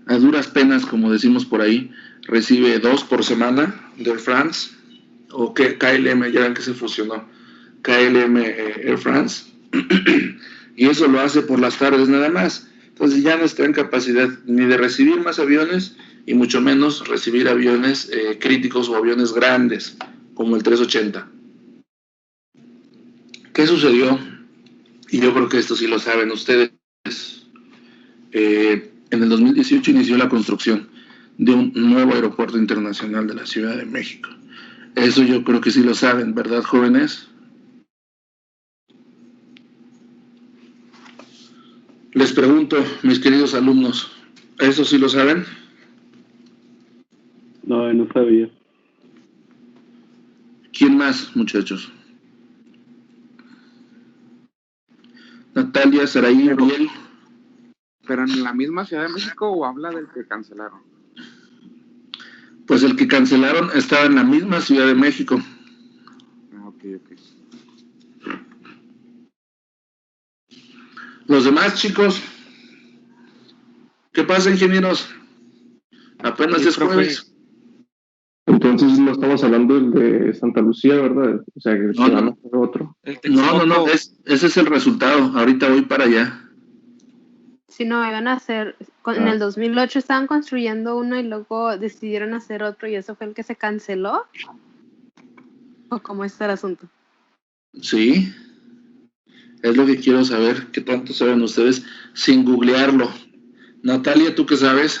A duras penas, como decimos por ahí, recibe 2 por semana de Air France, o que KLM, ya ven que se fusionó, KLM Air France, y eso lo hace por las tardes nada más. Entonces ya no está en capacidad ni de recibir más aviones, y mucho menos recibir aviones críticos o aviones grandes, como el 380. ¿Qué sucedió? Y yo creo que esto sí lo saben ustedes. En el 2018 inició la construcción de un nuevo aeropuerto internacional de la Ciudad de México. Eso yo creo que sí lo saben, ¿verdad, jóvenes? Les pregunto, mis queridos alumnos, ¿eso sí lo saben? No, no sabía. ¿Quién más, muchachos? Natalia, Saraí, Ariel. ¿Pero en la misma Ciudad de México o habla del que cancelaron? Pues el que cancelaron estaba en la misma Ciudad de México. Ok. Los demás, chicos, ¿qué pasa, ingenieros? Apenas es jueves. Entonces no estamos hablando del de Santa Lucía, ¿verdad? O sea, que No, se van a no. hacer otro. No, ese es el resultado. Ahorita voy para allá. Si no, iban a hacer, en el 2008 estaban construyendo uno y luego decidieron hacer otro y eso fue el que se canceló. ¿O cómo está el asunto? Sí, es lo que quiero saber. ¿Qué tanto saben ustedes sin googlearlo? Natalia, ¿tú qué sabes?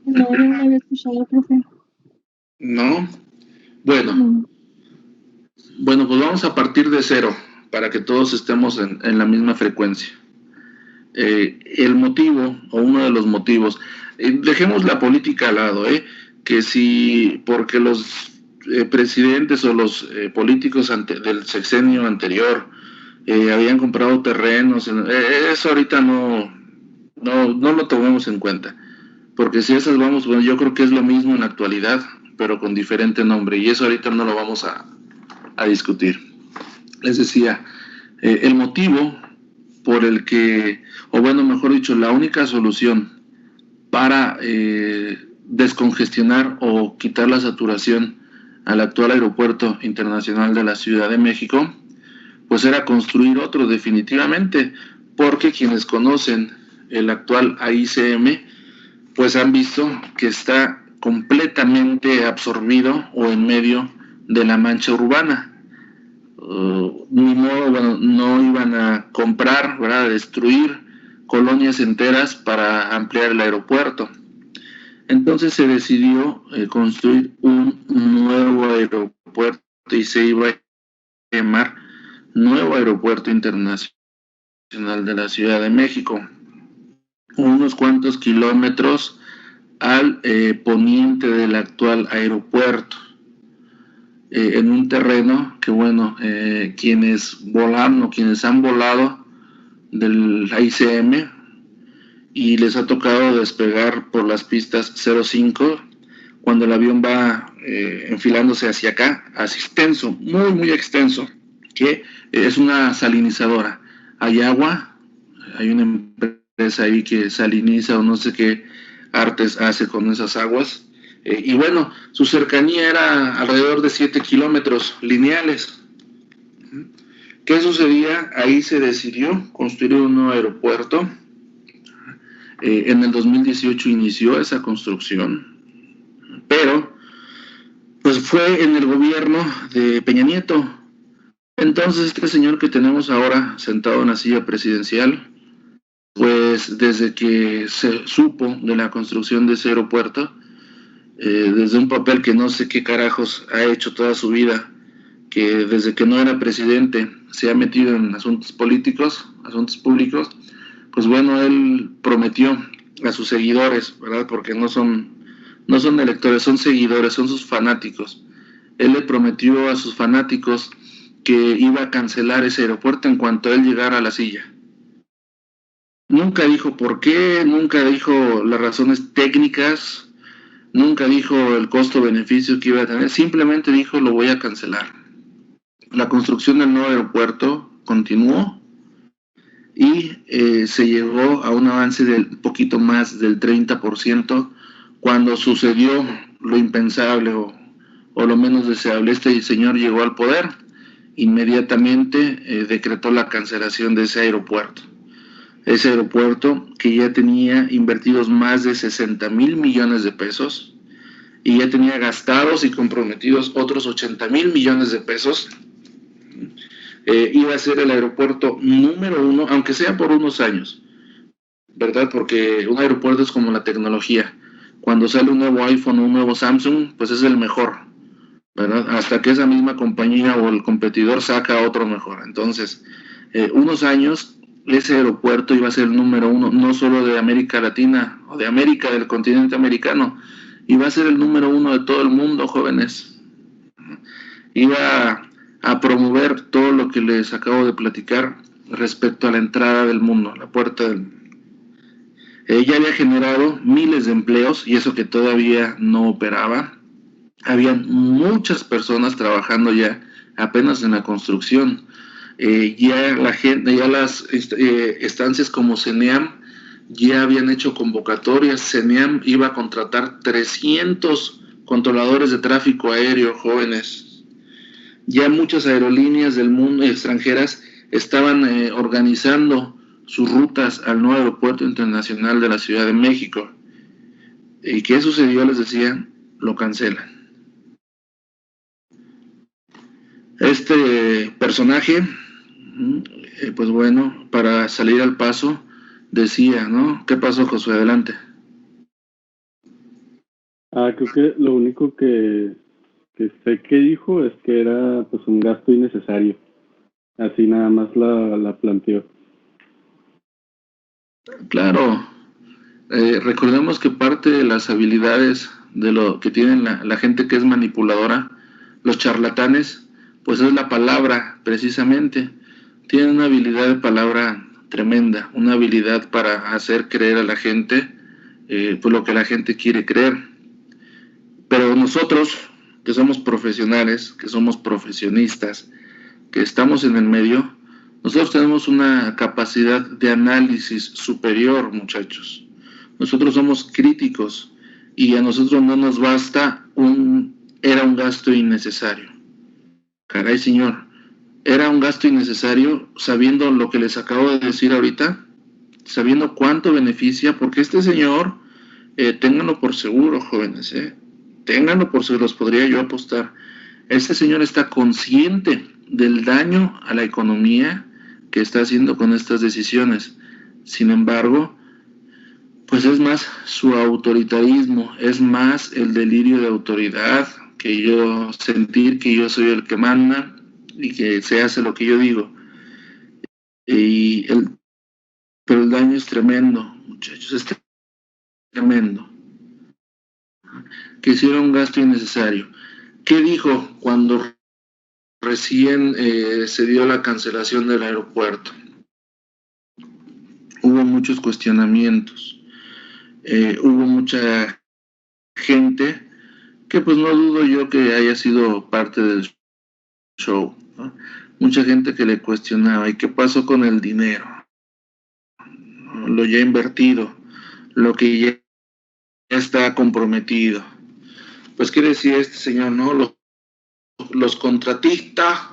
No, yo no había escuchado, profe. No. Bueno, pues vamos a partir de cero para que todos estemos en la misma frecuencia. El motivo, o uno de los motivos, dejemos la política al lado, que si porque los presidentes o los políticos del sexenio anterior habían comprado terrenos, eso ahorita no lo tomemos en cuenta, porque si esas vamos, bueno, yo creo que es lo mismo en la actualidad, pero con diferente nombre, y eso ahorita no lo vamos a discutir. Les decía, el motivo por el que, o bueno, mejor dicho, la única solución para descongestionar o quitar la saturación al actual aeropuerto internacional de la Ciudad de México, pues era construir otro definitivamente, porque quienes conocen el actual AICM, pues han visto que está completamente absorbido o en medio de la mancha urbana. Ni modo, bueno, no iban a comprar, ¿verdad?, a destruir colonias enteras para ampliar el aeropuerto. Entonces se decidió construir un nuevo aeropuerto y se iba a llamar Nuevo Aeropuerto Internacional de la Ciudad de México, unos cuantos kilómetros al poniente del actual aeropuerto. En un terreno que, bueno, quienes han volado del AICM y les ha tocado despegar por las pistas 05, cuando el avión va enfilándose hacia acá, así extenso, muy extenso, que es una salinizadora. Hay agua, hay una empresa ahí que saliniza o no sé qué artes hace con esas aguas. Y bueno, su cercanía era alrededor de 7 kilómetros lineales. ¿Qué sucedía? Ahí se decidió construir un nuevo aeropuerto. En el 2018 inició esa construcción, pero pues fue en el gobierno de Peña Nieto Entonces este señor que tenemos ahora sentado en la silla presidencial, pues desde que se supo de la construcción de ese aeropuerto, desde un papel que no sé qué carajos ha hecho toda su vida, que desde que no era presidente se ha metido en asuntos políticos, asuntos públicos, pues bueno, él prometió a sus seguidores, ¿verdad? Porque no son electores, son seguidores, son sus fanáticos. Él le prometió a sus fanáticos que iba a cancelar ese aeropuerto en cuanto él llegara a la silla. Nunca dijo por qué, nunca dijo las razones técnicas, nunca dijo el costo-beneficio que iba a tener, simplemente dijo lo voy a cancelar. La construcción del nuevo aeropuerto continuó y se llegó a un avance de un poquito más del 30% cuando sucedió lo impensable o lo menos deseable. Este señor llegó al poder, inmediatamente decretó la cancelación de ese aeropuerto. Ese aeropuerto que ya tenía invertidos más de 60,000 millones de pesos y ya tenía gastados y comprometidos otros 80,000 millones de pesos. Iba a ser el aeropuerto número 1, aunque sea por unos años, ¿verdad? Porque un aeropuerto es como la tecnología. Cuando sale un nuevo iPhone o un nuevo Samsung, pues es el mejor, ¿verdad? Hasta que esa misma compañía o el competidor saca otro mejor. Entonces, unos años, ese aeropuerto iba a ser el número 1, no solo de América Latina o de América, del continente americano, iba a ser el número 1 de todo el mundo, jóvenes. Iba a promover todo lo que les acabo de platicar respecto a la entrada del mundo, la puerta del mundo. Ya había generado miles de empleos, y eso que todavía no operaba. Habían muchas personas trabajando ya apenas en la construcción. Ya la gente, ya las estancias como CENEAM ya habían hecho convocatorias. CENEAM iba a contratar 300 controladores de tráfico aéreo, jóvenes. Ya muchas aerolíneas del mundo extranjeras estaban organizando sus rutas al nuevo aeropuerto internacional de la Ciudad de México. ¿Y qué sucedió? Les decía, lo cancelan. Este personaje, pues bueno, para salir al paso, decía, ¿no? ¿Qué pasó, Josué? Adelante. Creo que lo único que sé que dijo es que era pues un gasto innecesario. Así nada más la planteó. Claro, recordemos que parte de las habilidades de lo que tienen la gente que es manipuladora, los charlatanes, pues es la palabra, precisamente. Tienen una habilidad de palabra tremenda, una habilidad para hacer creer a la gente pues lo que la gente quiere creer. Pero nosotros, que somos profesionales, que somos profesionistas, que estamos en el medio, nosotros tenemos una capacidad de análisis superior, muchachos. Nosotros somos críticos y a nosotros no nos basta era un gasto innecesario. Caray, señor, era un gasto innecesario sabiendo lo que les acabo de decir ahorita, sabiendo cuánto beneficia, porque este señor, ténganlo por seguro, jóvenes, ténganlo por seguro, los podría yo apostar. Este señor está consciente del daño a la economía que está haciendo con estas decisiones. Sin embargo, pues es más su autoritarismo, es más el delirio de autoridad, que yo sentir que yo soy el que manda y que se hace lo que yo digo. Pero el daño es tremendo, muchachos, es tremendo. Que hiciera un gasto innecesario. ¿Qué dijo cuando recién se dio la cancelación del aeropuerto? Hubo muchos cuestionamientos, hubo mucha gente que pues no dudo yo que haya sido parte del show, ¿no? Mucha gente que le cuestionaba, ¿y qué pasó con el dinero? Lo ya invertido, lo que ya está comprometido. Pues quiere decir este señor, ¿no? Los contratistas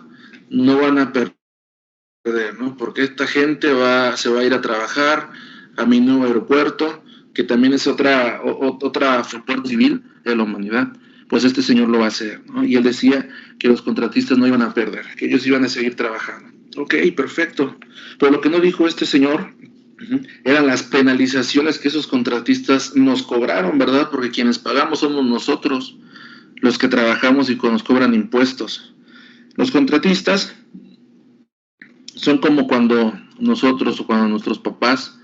no van a perder, ¿no? Porque esta gente se va a ir a trabajar a mi nuevo aeropuerto, que también es otra aeropuerto civil de la humanidad. pues este señor lo va a hacer, ¿no? Y él decía que los contratistas no iban a perder, que ellos iban a seguir trabajando. Ok, perfecto. Pero lo que no dijo este señor eran las penalizaciones que esos contratistas nos cobraron, ¿verdad? Porque quienes pagamos somos nosotros, los que trabajamos y nos cobran impuestos. Los contratistas son como cuando nosotros o cuando nuestros papás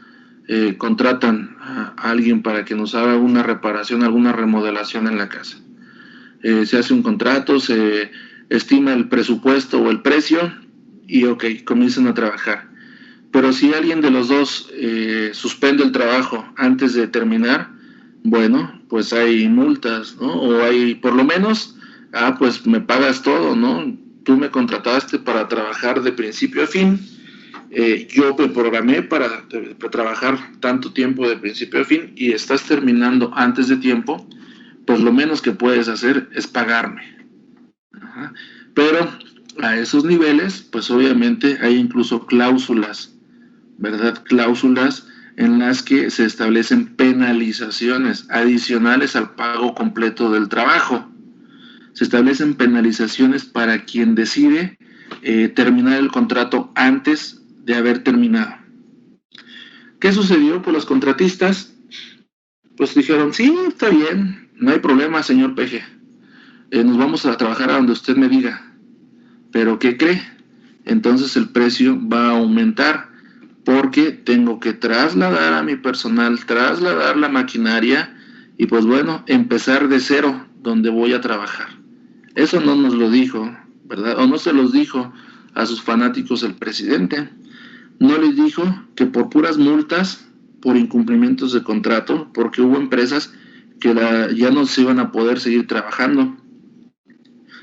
contratan a alguien para que nos haga una reparación, alguna remodelación en la casa. Se hace un contrato, se estima el presupuesto o el precio y ok, comienzan a trabajar. Pero si alguien de los dos suspende el trabajo antes de terminar, bueno, pues hay multas, ¿no? O hay, por lo menos, pues me pagas todo, ¿no? Tú me contrataste para trabajar de principio a fin. Yo me programé para trabajar tanto tiempo de principio a fin y estás terminando antes de tiempo, pues lo menos que puedes hacer es pagarme. Ajá. Pero a esos niveles, pues obviamente hay incluso cláusulas, ¿verdad? Cláusulas en las que se establecen penalizaciones adicionales al pago completo del trabajo. Se establecen penalizaciones para quien decide terminar el contrato antes de haber terminado. ¿Qué sucedió? Pues los contratistas pues dijeron, sí, está bien, no hay problema, señor Peje, nos vamos a trabajar a donde usted me diga. ¿Pero qué cree? Entonces el precio va a aumentar porque tengo que trasladar a mi personal, trasladar la maquinaria y pues bueno, empezar de cero donde voy a trabajar. Eso no nos lo dijo, ¿verdad? O no se los dijo a sus fanáticos el presidente. No les dijo que por puras multas, por incumplimientos de contrato, porque hubo empresas que ya no se iban a poder seguir trabajando.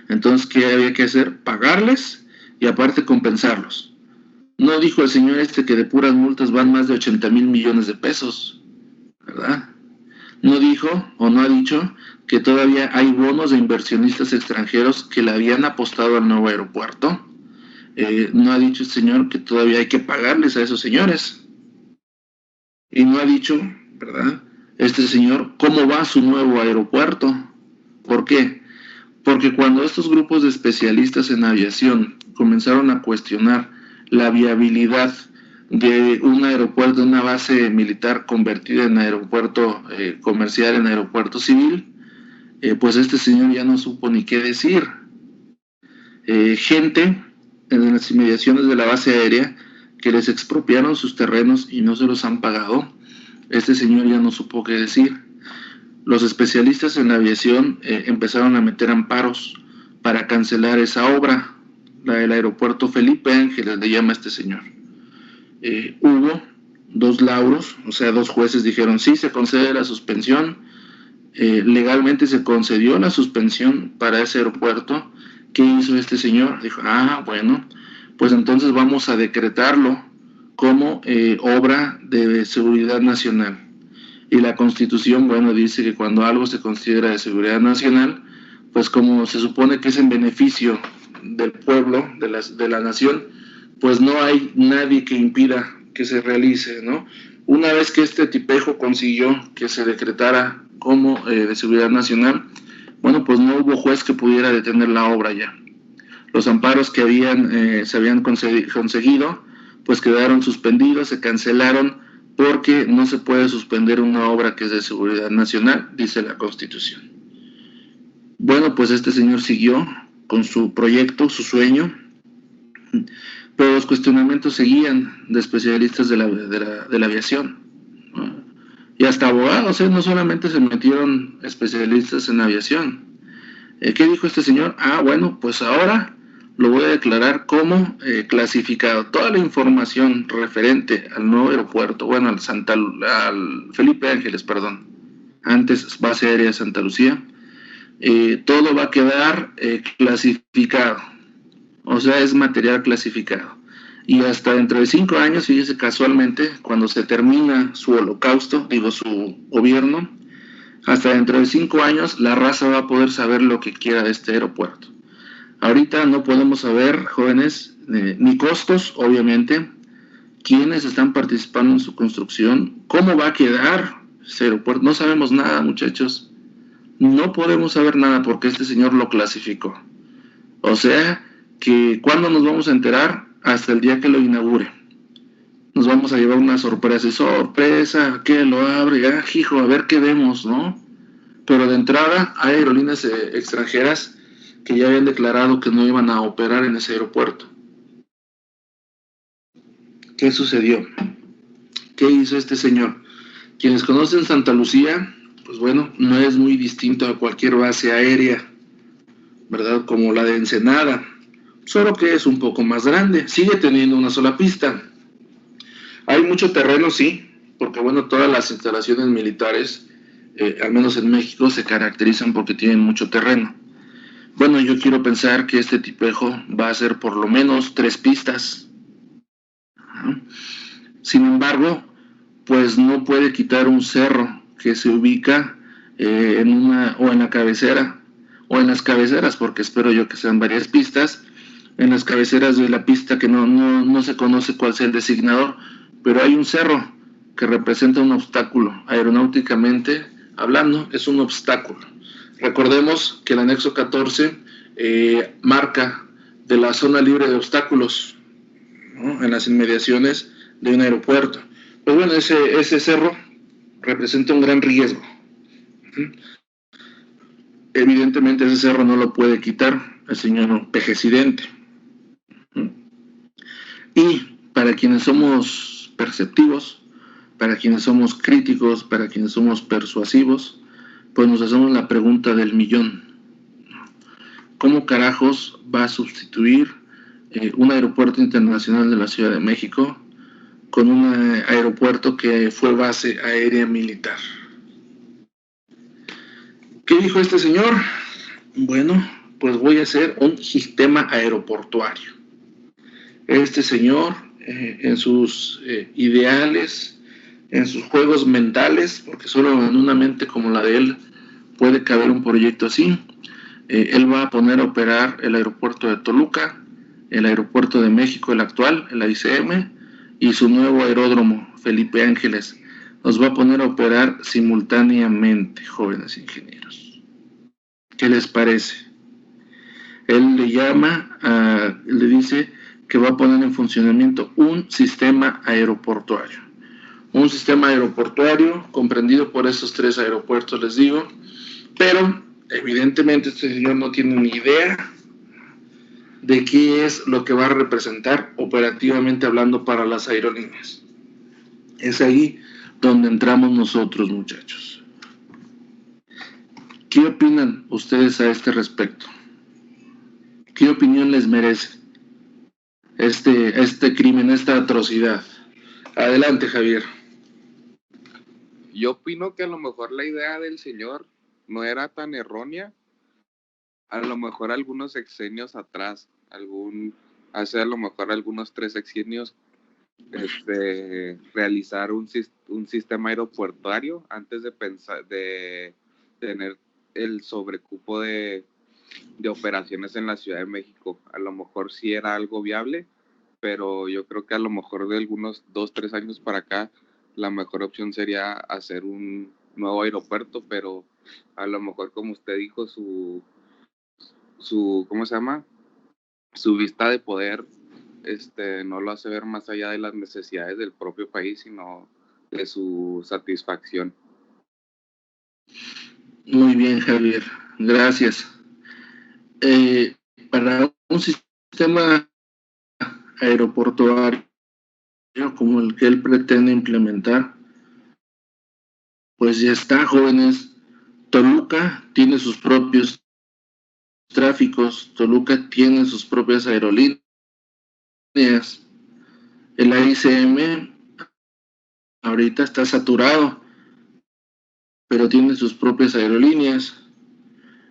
Entonces, ¿qué había que hacer? Pagarles y aparte compensarlos. No dijo el señor que de puras multas van más de 80,000 millones de pesos, ¿verdad? No dijo o no ha dicho que todavía hay bonos de inversionistas extranjeros que le habían apostado al nuevo aeropuerto. No ha dicho el señor que todavía hay que pagarles a esos señores. Y no ha dicho, ¿verdad? Este señor, ¿cómo va su nuevo aeropuerto? ¿Por qué? Porque cuando estos grupos de especialistas en aviación comenzaron a cuestionar la viabilidad de un aeropuerto, una base militar convertida en aeropuerto comercial, en aeropuerto civil, pues este señor ya no supo ni qué decir. Gente en las inmediaciones de la base aérea que les expropiaron sus terrenos y no se los han pagado, este señor ya no supo qué decir. Los especialistas en la aviación empezaron a meter amparos para cancelar esa obra, la del aeropuerto Felipe Ángeles, le llama este señor. Hubo 2 lauros, o sea, 2 jueces dijeron sí, se concede la suspensión, legalmente se concedió la suspensión para ese aeropuerto. ¿Qué hizo este señor? Dijo, bueno, pues entonces vamos a decretarlo como obra de seguridad nacional. Y la Constitución, bueno, dice que cuando algo se considera de seguridad nacional, pues como se supone que es en beneficio del pueblo, de la nación, pues no hay nadie que impida que se realice, ¿no? Una vez que este tipejo consiguió que se decretara como de seguridad nacional, bueno, pues no hubo juez que pudiera detener la obra ya. Los amparos que se habían conseguido, pues quedaron suspendidos, se cancelaron, porque no se puede suspender una obra que es de seguridad nacional, dice la Constitución. Bueno, pues este señor siguió con su proyecto, su sueño, pero los cuestionamientos seguían de especialistas de la aviación, ¿no? Y hasta abogados, no solamente se metieron especialistas en aviación. ¿Qué dijo este señor? Bueno, pues ahora lo voy a declarar como clasificado. Toda la información referente al nuevo aeropuerto, bueno, al Felipe Ángeles, perdón, antes base aérea de Santa Lucía, todo va a quedar clasificado, o sea, es material clasificado. Y hasta dentro de 5 años, fíjese, casualmente, cuando se termina su holocausto, su gobierno, hasta dentro de 5 años la raza va a poder saber lo que quiera de este aeropuerto. Ahorita no podemos saber, jóvenes, ni costos, obviamente, quiénes están participando en su construcción, cómo va a quedar ese aeropuerto. No sabemos nada, muchachos, no podemos saber nada porque este señor lo clasificó. O sea, que ¿cuándo nos vamos a enterar? Hasta el día que lo inaugure. Nos vamos a llevar una sorpresa. Y sorpresa, que lo abre, hijo, a ver qué vemos, ¿no? Pero de entrada hay aerolíneas extranjeras que ya habían declarado que no iban a operar en ese aeropuerto. ¿Qué sucedió? ¿Qué hizo este señor? Quienes conocen Santa Lucía, pues bueno, no es muy distinto a cualquier base aérea, ¿verdad? Como la de Ensenada, solo que es un poco más grande, sigue teniendo una sola pista. Hay mucho terreno, sí, porque bueno, todas las instalaciones militares, al menos en México, se caracterizan porque tienen mucho terreno. Bueno, yo quiero pensar que este tipejo va a ser por lo menos 3 pistas. Sin embargo, pues no puede quitar un cerro que se ubica en la cabecera, o en las cabeceras, porque espero yo que sean varias pistas, en las cabeceras de la pista que no se conoce cuál sea el designador, pero hay un cerro que representa un obstáculo, aeronáuticamente hablando, es un obstáculo. Recordemos que el anexo 14 marca de la zona libre de obstáculos, ¿no? En las inmediaciones de un aeropuerto. Pues bueno, ese cerro representa un gran riesgo. Evidentemente ese cerro no lo puede quitar el señor presidente. Y para quienes somos perceptivos, para quienes somos críticos, para quienes somos persuasivos, pues nos hacemos la pregunta del millón. ¿Cómo carajos va a sustituir un aeropuerto internacional de la Ciudad de México con un aeropuerto que fue base aérea militar? ¿Qué dijo este señor? Bueno, pues voy a hacer un sistema aeroportuario. Este señor, en sus ideales, en sus juegos mentales, porque solo en una mente como la de él puede caber un proyecto así, él va a poner a operar el aeropuerto de Toluca, el aeropuerto de México, el actual, el AICM, y su nuevo aeródromo, Felipe Ángeles. Los va a poner a operar simultáneamente, jóvenes ingenieros. ¿Qué les parece? Él le dice que va a poner en funcionamiento un sistema aeroportuario. Un sistema aeroportuario comprendido por esos 3 aeropuertos, les digo, pero evidentemente este señor no tiene ni idea de qué es lo que va a representar operativamente hablando para las aerolíneas. Es ahí donde entramos nosotros, muchachos. ¿Qué opinan ustedes a este respecto? ¿Qué opinión les merece este crimen, esta atrocidad? Adelante, Javier. Yo opino que a lo mejor la idea del señor no era tan errónea. A lo mejor algunos sexenios atrás, hace a lo mejor algunos 3 sexenios, realizar un sistema aeroportuario antes de pensar de tener el sobrecupo de operaciones en la Ciudad de México. A lo mejor sí era algo viable, pero yo creo que a lo mejor de algunos 2-3 años para acá la mejor opción sería hacer un nuevo aeropuerto, pero a lo mejor, como usted dijo, su ¿cómo se llama? Su vista de poder no lo hace ver más allá de las necesidades del propio país, sino de su satisfacción. Muy bien, Javier, gracias. Para un sistema aeroportuario como el que él pretende implementar, pues ya está, jóvenes. Toluca tiene sus propios tráficos, Toluca tiene sus propias aerolíneas. El AICM ahorita está saturado, pero tiene sus propias aerolíneas.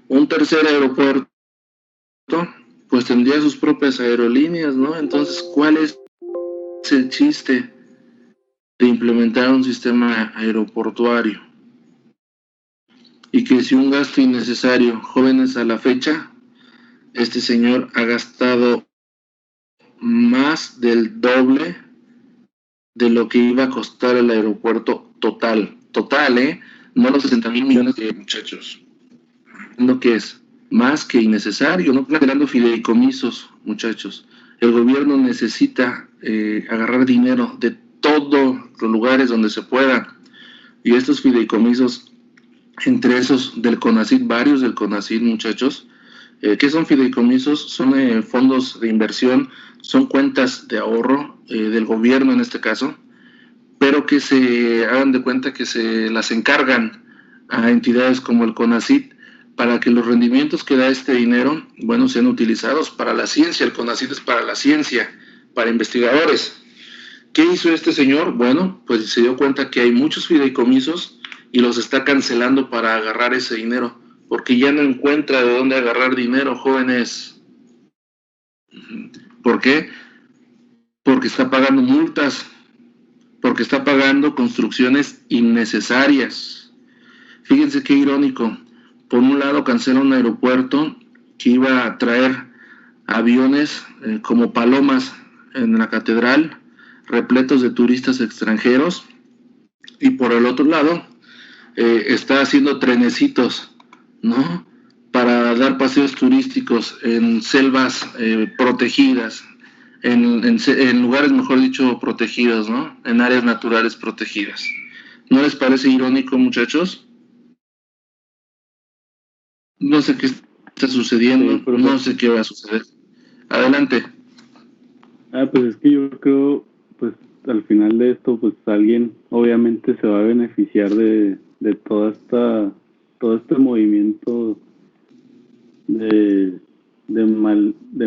Un tercer aeropuerto, pues tendría sus propias aerolíneas, ¿no? Entonces, ¿cuál es el chiste de implementar un sistema aeroportuario? Y que si un gasto innecesario, jóvenes, a la fecha, este señor ha gastado más del doble de lo que iba a costar el aeropuerto total, no los 60,000 millones de muchachos. que es más que innecesario, no están generando fideicomisos, muchachos. El gobierno necesita agarrar dinero de todos los lugares donde se pueda, y estos fideicomisos, entre esos del CONACYT, varios del CONACYT, muchachos. ¿Qué son fideicomisos? Son fondos de inversión, son cuentas de ahorro del gobierno en este caso, pero que se hagan de cuenta que se las encargan a entidades como el CONACYT para que los rendimientos que da este dinero, bueno, sean utilizados para la ciencia. El CONACYT es para la ciencia, para investigadores. ¿Qué hizo este señor? Bueno, pues se dio cuenta que hay muchos fideicomisos y los está cancelando para agarrar ese dinero, porque ya no encuentra de dónde agarrar dinero, jóvenes. ¿Por qué? Porque está pagando multas, porque está pagando construcciones innecesarias. Fíjense qué irónico. Por un lado cancela un aeropuerto que iba a traer aviones como palomas en la catedral, repletos de turistas extranjeros, y por el otro lado está haciendo trenecitos, ¿no?, para dar paseos turísticos en selvas protegidas, en lugares, mejor dicho, protegidos, ¿no?, en áreas naturales protegidas. ¿No les parece irónico, muchachos? No sé qué está sucediendo, Sí, pero no sé qué va a suceder. Adelante. Pues es que yo creo, pues al final de esto, pues alguien obviamente se va a beneficiar de todo este movimiento de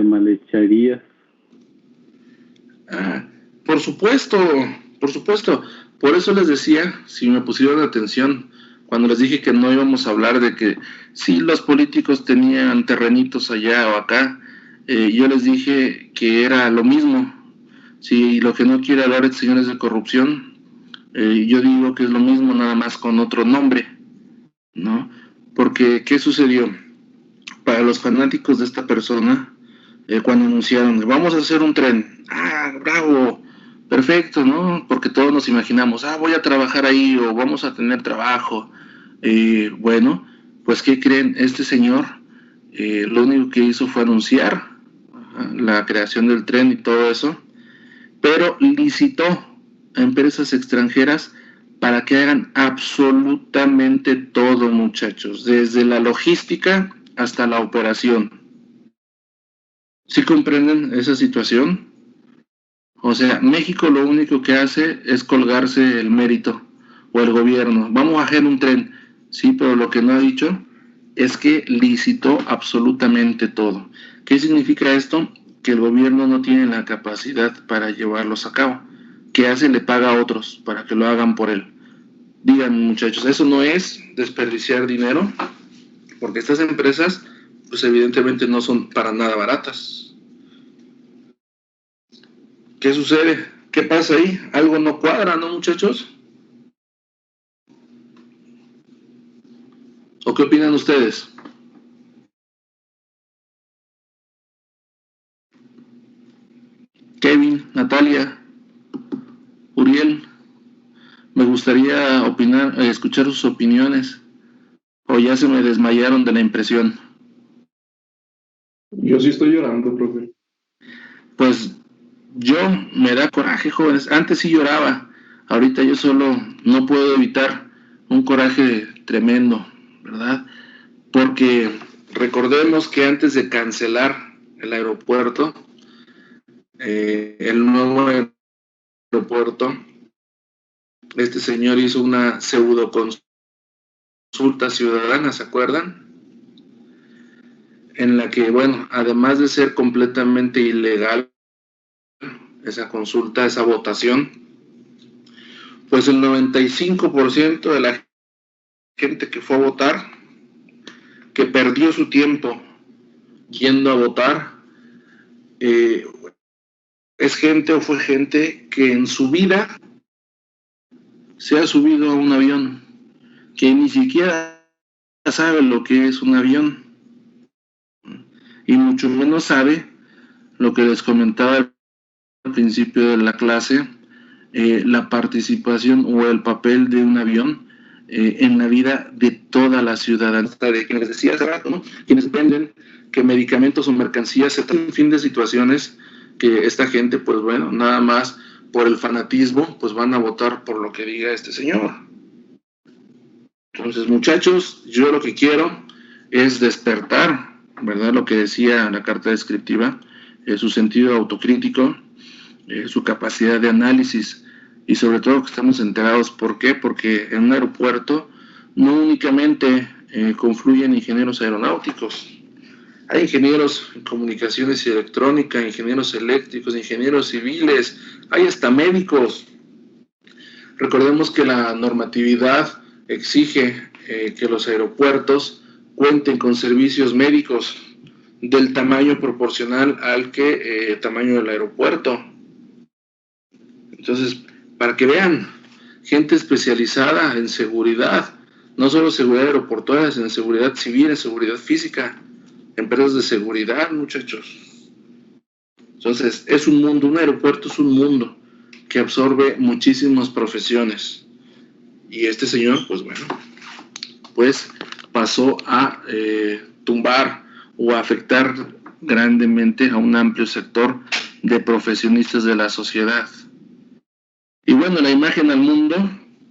malhecharías. Por supuesto, por supuesto. Por eso les decía, si me pusieron atención, cuando les dije que no íbamos a hablar de que si los políticos tenían terrenitos allá o acá, yo les dije que era lo mismo. Si lo que no quiere hablar el señor es de corrupción, yo digo que es lo mismo, nada más con otro nombre, ¿no? Porque, ¿qué sucedió? Para los fanáticos de esta persona, cuando anunciaron, vamos a hacer un tren, bravo, perfecto, ¿no? Porque todos nos imaginamos, voy a trabajar ahí o vamos a tener trabajo. Bueno, pues ¿qué creen? Este señor lo único que hizo fue anunciar la creación del tren y todo eso, pero licitó a empresas extranjeras para que hagan absolutamente todo, muchachos, desde la logística hasta la operación. ¿Sí comprenden esa situación? O sea, México lo único que hace es colgarse el mérito, o el gobierno. Vamos a hacer un tren, sí, pero lo que no ha dicho es que licitó absolutamente todo. ¿Qué significa esto? Que el gobierno no tiene la capacidad para llevarlos a cabo. ¿Qué hace? Le paga a otros para que lo hagan por él. Digan, muchachos, eso no es desperdiciar dinero, porque estas empresas, pues evidentemente no son para nada baratas. ¿Qué sucede? ¿Qué pasa ahí? Algo no cuadra, ¿no, muchachos? ¿O qué opinan ustedes? Kevin, Natalia, Uriel, me gustaría opinar, escuchar sus opiniones, o ya se me desmayaron de la impresión. Yo sí estoy llorando, profe. Pues yo me da coraje, jóvenes. Antes sí lloraba, ahorita yo solo no puedo evitar un coraje tremendo, ¿verdad? Porque recordemos que antes de cancelar el aeropuerto, el nuevo aeropuerto, este señor hizo una pseudo consulta ciudadana, ¿se acuerdan? En la que, bueno, además de ser completamente ilegal esa consulta, esa votación, pues el 95% de la gente que fue a votar, que perdió su tiempo yendo a votar, es gente o fue gente que en su vida se ha subido a un avión, que ni siquiera sabe lo que es un avión, y mucho menos sabe lo que les comentaba al principio de la clase, la participación o el papel de un avión en la vida de toda la ciudadanía, de quienes decía hace rato, ¿no? Quienes venden que medicamentos o mercancías, se tratan un fin de situaciones que esta gente, pues bueno, nada más por el fanatismo, pues van a votar por lo que diga este señor. Entonces, muchachos, yo lo que quiero es despertar, ¿verdad? Lo que decía la carta descriptiva, su sentido autocrítico, su capacidad de análisis y sobre todo que estamos enterados. ¿Por qué? Porque en un aeropuerto no únicamente confluyen ingenieros aeronáuticos, hay ingenieros en comunicaciones y electrónica, ingenieros eléctricos, ingenieros civiles, hay hasta médicos. Recordemos que la normatividad exige que los aeropuertos cuenten con servicios médicos del tamaño proporcional al tamaño del aeropuerto. Entonces, para que vean, gente especializada en seguridad, no solo seguridad aeroportuaria, sino en seguridad civil, en seguridad física, empresas de seguridad, muchachos. Entonces, es un mundo, un aeropuerto es un mundo que absorbe muchísimas profesiones. Y este señor, pues bueno, pues pasó a tumbar o a afectar grandemente a un amplio sector de profesionistas de la sociedad. Y bueno, la imagen al mundo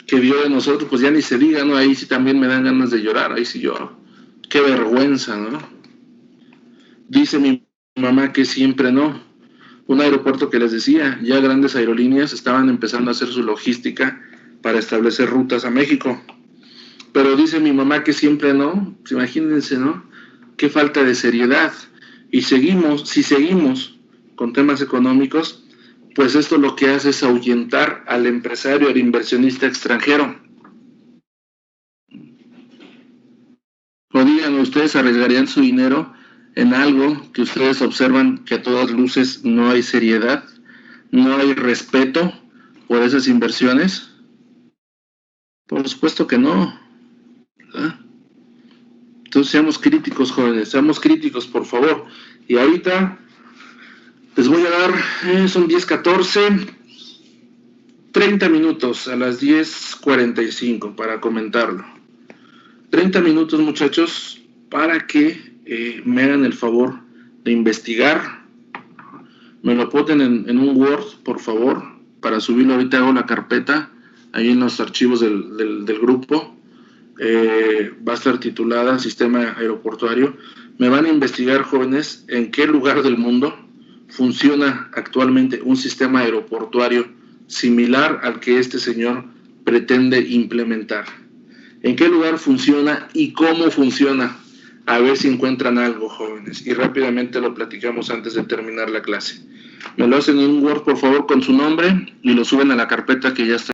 que dio de nosotros, pues ya ni se diga, ¿no? Ahí sí también me dan ganas de llorar, ahí sí lloro. Qué vergüenza, ¿no? Dice mi mamá que siempre no. Un aeropuerto que les decía, ya grandes aerolíneas estaban empezando a hacer su logística para establecer rutas a México. Pero dice mi mamá que siempre no. Pues imagínense, ¿no? Qué falta de seriedad. Y si seguimos con temas económicos, pues esto lo que hace es ahuyentar al empresario, al inversionista extranjero. O digan, ¿ustedes arriesgarían su dinero en algo que ustedes observan que a todas luces no hay seriedad, no hay respeto por esas inversiones? Por supuesto que no, ¿verdad? Entonces seamos críticos, jóvenes, seamos críticos, por favor. Y ahorita les voy a dar, son 10:14, 30 minutos a las 10:45 para comentarlo. 30 minutos, muchachos, para que me hagan el favor de investigar. Me lo ponen en un Word, por favor, para subirlo. Ahorita hago la carpeta ahí en los archivos del grupo. Va a estar titulada Sistema Aeroportuario. Me van a investigar, jóvenes, en qué lugar del mundo funciona actualmente un sistema aeroportuario similar al que este señor pretende implementar. ¿En qué lugar funciona y cómo funciona? A ver si encuentran algo, jóvenes. Y rápidamente lo platicamos antes de terminar la clase. Me lo hacen en un Word, por favor, con su nombre y lo suben a la carpeta que ya está